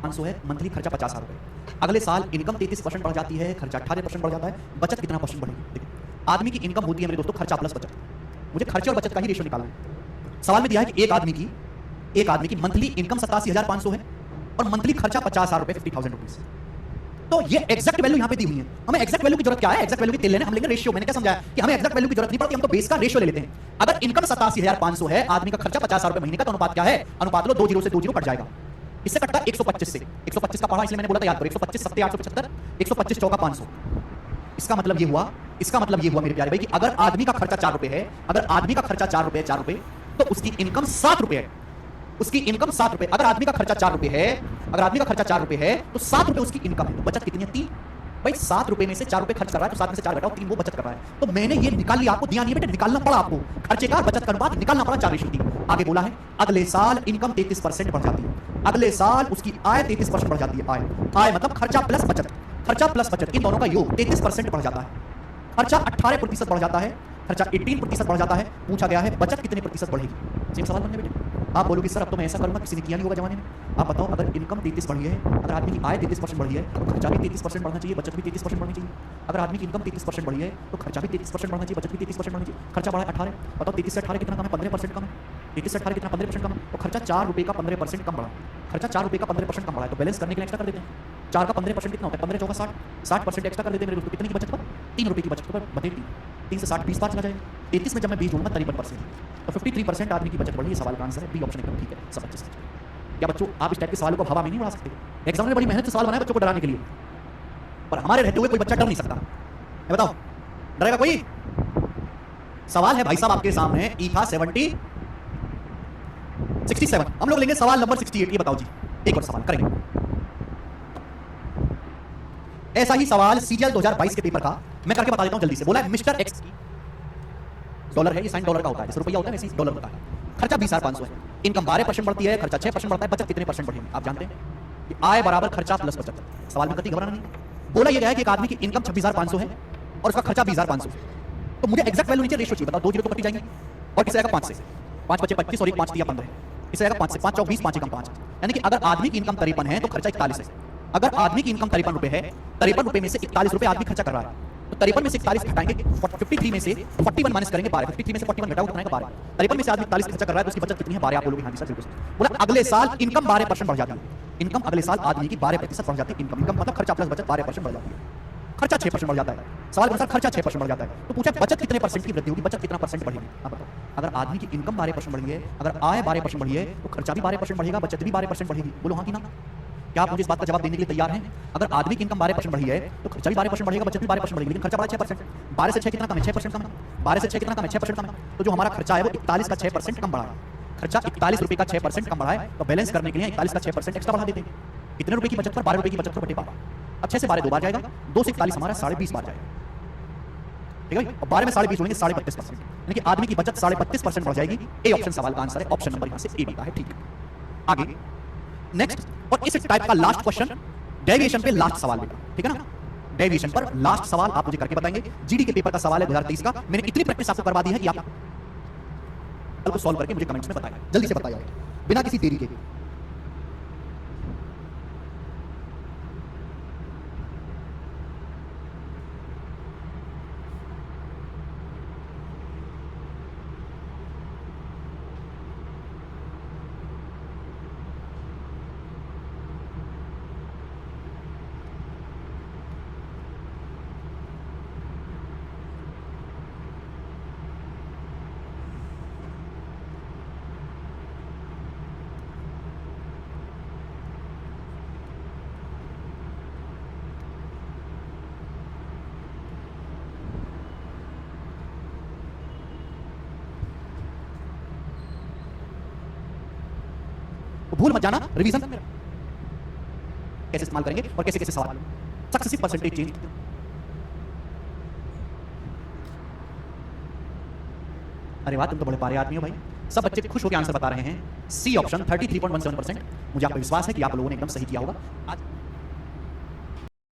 500 है, मंथली खर्चा 50,000 रुपए। अगले साल इनकम 33% बढ़ जाती है, खर्चा 18% बढ़ जाता है, बचत कितना परसेंट बढ़ेगी? देखिए, आदमी की इनकम होती है मेरे दोस्तों खर्चा प्लस बचत। मुझे खर्चे और बचत का ही रेशियो निकालना है। सवाल में दिया है कि एक आदमी की मंथली इनकम 87,500 है और मंथली खर्चा 50,000 रुपए, 50,000 रुपीज। तो ये एग्जैक्ट वैल्यू यहां पे दी हुई है। हमें एग्जैक्ट वैल्यू की जरूरत क्या है? एग्जैक्ट वैल्यू की तेल लेने, हम लेंगे रेशियो। मैंने क्या समझाया कि हमें एग्जैक्ट वैल्यू की जरूरत नहीं पड़ती, हम तो बेस का रेशियो ले लेते हैं। अगर इनकम 87,500 है, आदमी का खर्चा 50,000 रुपए महीने का, तो अनुपात क्या है? अनुपात लो, 2 जीरो से 2 जीरो कट जाएगा। इससे कटता है 125 से। 125 का पढ़ा इसलिए मैंने बोला था याद करो। 125 7 875, 125 चौका 500। इसका मतलब ये हुआ मेरे प्यारे भाई कि अगर आदमी का खर्चा 4 रुपए है, अगर आदमी का खर्चा 4 रुपए, तो उसकी इनकम 7 रुपए है। उसकी इनकम 7 रुपए। अगर आदमी का खर्चा 4 रुपए है, तो 7 रुपए उसकी इनकम है। तो बचत कितनी है? 3। भाई 7 रुपए में से 4 रुपए खर्च कर रहा है, तो 7 में से 4 घटाओ, 3 वो बचत कर रहा है। तो मैंने ये निकाल लिया, आपको दिया नहीं बेटे, निकालना पड़ा आपको। खर्चे का बचत का अनुपात निकालना पड़ा, 4:3। आगे बोला है, अगले साल इनकम 33% बढ़ जाती है। अगले साल उसकी आय 33% बढ़ जाती है। आय मतलब खर्चा प्लस बचत, इन दोनों का योग 33% बढ़ जाता है। खर्चा 18% बढ़ जाता है, खर्चा 18% बढ़ जाता है। पूछा गया है बचत कितने प्रतिशत बढ़ेगी? सेम सवाल बनने बेटे। आप बोलोगे सर अब तो मैं ऐसा करूंगा, किसी ने किया नहीं होगा जमाने में। आप बताओ, अगर इनकम 33 बढ़ी है, अगर आदमी की आय 33% बढ़ी है, तो खर्चा भी 33% बढ़ना चाहिए, बचत भी 33% बढ़नी चाहिए। अगर आदमी की इनकम 33% बढ़ी है, तो खर्चा भी 33% बढ़ना चाहिए, बचत भी 33% बढ़नी चाहिए। खर्चा बढ़ा 18, बताओ 33 से 18 कितना कम है? 15% कम है। 33 से 18 कितना? 15% कम है। तो खर्चा 4 रुपए का 15% कम बढ़ा, खर्चा 4 रुपए का 15% कम बढ़ा है। तो बैलेंस करने के लिए एक्स्ट्रा कर देते हैं। 4 का 15% कितना होता है? 15 चौका 60, 60% एक्स्ट्रा कर देते मेरे दोस्तों, कितने की बचत पर? 3 रुपये की बचत पर बटे 3 से 60 20 बार चला जाएगा। 33 में जब मैं 20 जोड़ूंगा 53%, तो 53% आदमी की बचत बढ़ी। ये सवाल का आंसर है बी ऑप्शन एकदम ठीक है, सब अच्छे से। क्या बच्चों आप इस टाइप के सवालों को हवा में नहीं उड़ा सकते? एग्जाम में बड़ी मेहनत से सवाल बनाए बच्चों को डराने के लिए, पर हमारे रहते हुए कोई बच्चा डर नहीं सकता। बताओ डरेगा कोई? सवाल है भाई साहब आपके सामने, ई था 67, हम लोग लेंगे सवाल नंबर 68। ये बताओ जी, एक और सवाल करेंगे। ऐसा ही सवाल सीजीएल 2022 के पेपर का मैं करके बता देता हूं जल्दी से। बोला है मिस्टर एक्स की, डॉलर है, ये साइन डॉलर का होता है, जैसे रुपया होता है वैसे डॉलर होता है। खर्चा 20,500 है, इनकम 12% बढ़ती है, खर्चा 6% बढ़ता है, बचत कितने परसेंट बढ़ेगी आप जानते हैं? कि आय बराबर खर्चा प्लस बचत। सवाल में कभी घबराना नहीं। बोला ये गया है कि एक आदमी की इनकम 26,500 है और उसका खर्चा 20,500 है, तो मुझे एक्जैक्ट वैल्यू नीचे रेशियो चाहिए। बताओ 2 जीरो तो कटी जाएंगे और किसे आएगा 5 से, 5 बचे 25 और 1 5 दिया 15, इसे आएगा 5 से, 5 चौक 20, 5 एकम 5। यानी कि अगर आदमी की इनकम 53 है तो खर्चा 41 है। अगर आदमी की इनकम 53 रुपए है, 53 रुपए में से 41 रुपए आदमी खर्चा कर रहा है, तो 53 में से 41 घटाएंगे, 53 में से 41 माइनस करेंगे 12, 53 में से 41 घटाओ कितना आएगा 12। 53 में से आदमी 41 खर्चा कर रहा है तो उसकी बचत कितनी है 12? आप बोलोगे हाँ जी सर बिल्कुल। बोला अगले साल इनकम 12% बढ़ जाती है। इनकम अगले साल आदमी की 12% बढ़ जाती है। इनकम मतलब खर्चा प्लस बचत 12% बढ़ जाती है। खर्चा 6% बढ़ जाता है। सवाल के अनुसार खर्चा 6% बढ़ जाता है, तो पूछा बचत कितने परसेंट की वृद्धि होगी, बचत कितना परसेंट बढ़ेगी? आप बताओ। अगर आदमी की इनकम 12% बढ़ी है, अगर आय 12% बढ़ी है, तो खर्चा भी 12% बढ़ेगा, बचत भी 12% बढ़ेगी। बोलो हाँ कि ना? क्या आप मुझे इस बात का जवाब देने के लिए तैयार हैं? अगर आदमी की इनकम 12% बढ़ी है तो खर्चा भी 12% बढ़ेगा, बचत भी 12% बढ़ेगी, लेकिन खर्चा बढ़ा 6%। 12 से 6 कितना कम है? 6% कम है। 12 से 6 कितना कम है? 6% कम है। तो जो हमारा खर्चा है वो 41 का 6% कम बढ़ा है। खर्चा 41 रुपए का 6% कम बढ़ा है, तो बैलेंस करने के लिए 41 का 6% एक्स्ट्रा बढ़ा देते हैं। कितने रुपए की बचत पर? 12 रुपए की बचत पर बटे 12। अब 6 से 12 2 बार जाएगा, 2 से 41 हमारा 20.5 बार जाएगा, ठीक है। और 12 में 20.5 जोड़ेंगे 32.5%, यानी कि आदमी की बचत 32.5% बढ़ जाएगी। ए ऑप्शन सवाल का आंसर है, ऑप्शन नंबर यहां से ए का है, ठीक है। आगे नेक्स्ट और इस टाइप का लास्ट क्वेश्चन डेविएशन पे लास्ट सवाल बेटा, ठीक है ना? डेविएशन पर लास्ट सवाल आप मुझे करके बताएंगे। जीडी के पेपर का सवाल है 2023 का। मैंने इतनी प्रैक्टिस आपको करवा दी है कि आप कल को सॉल्व करके मुझे कमेंट्स में बताइए, जल्दी से बताइए बिना किसी देरी के। भूल मत जाना, रिवीजन कैसे इस्तेमाल करेंगे और कैसे कैसे सवाल। सक्सेसिव परसेंटेज चेंज, अरे वाह तुम तो बड़े पारे आदमी हो भाई। सब बच्चे खुश होकर आंसर बता रहे हैं। C option 33.17%। मुझे आप पर विश्वास है कि आप लोगों ने एकदम सही किया होगा। आज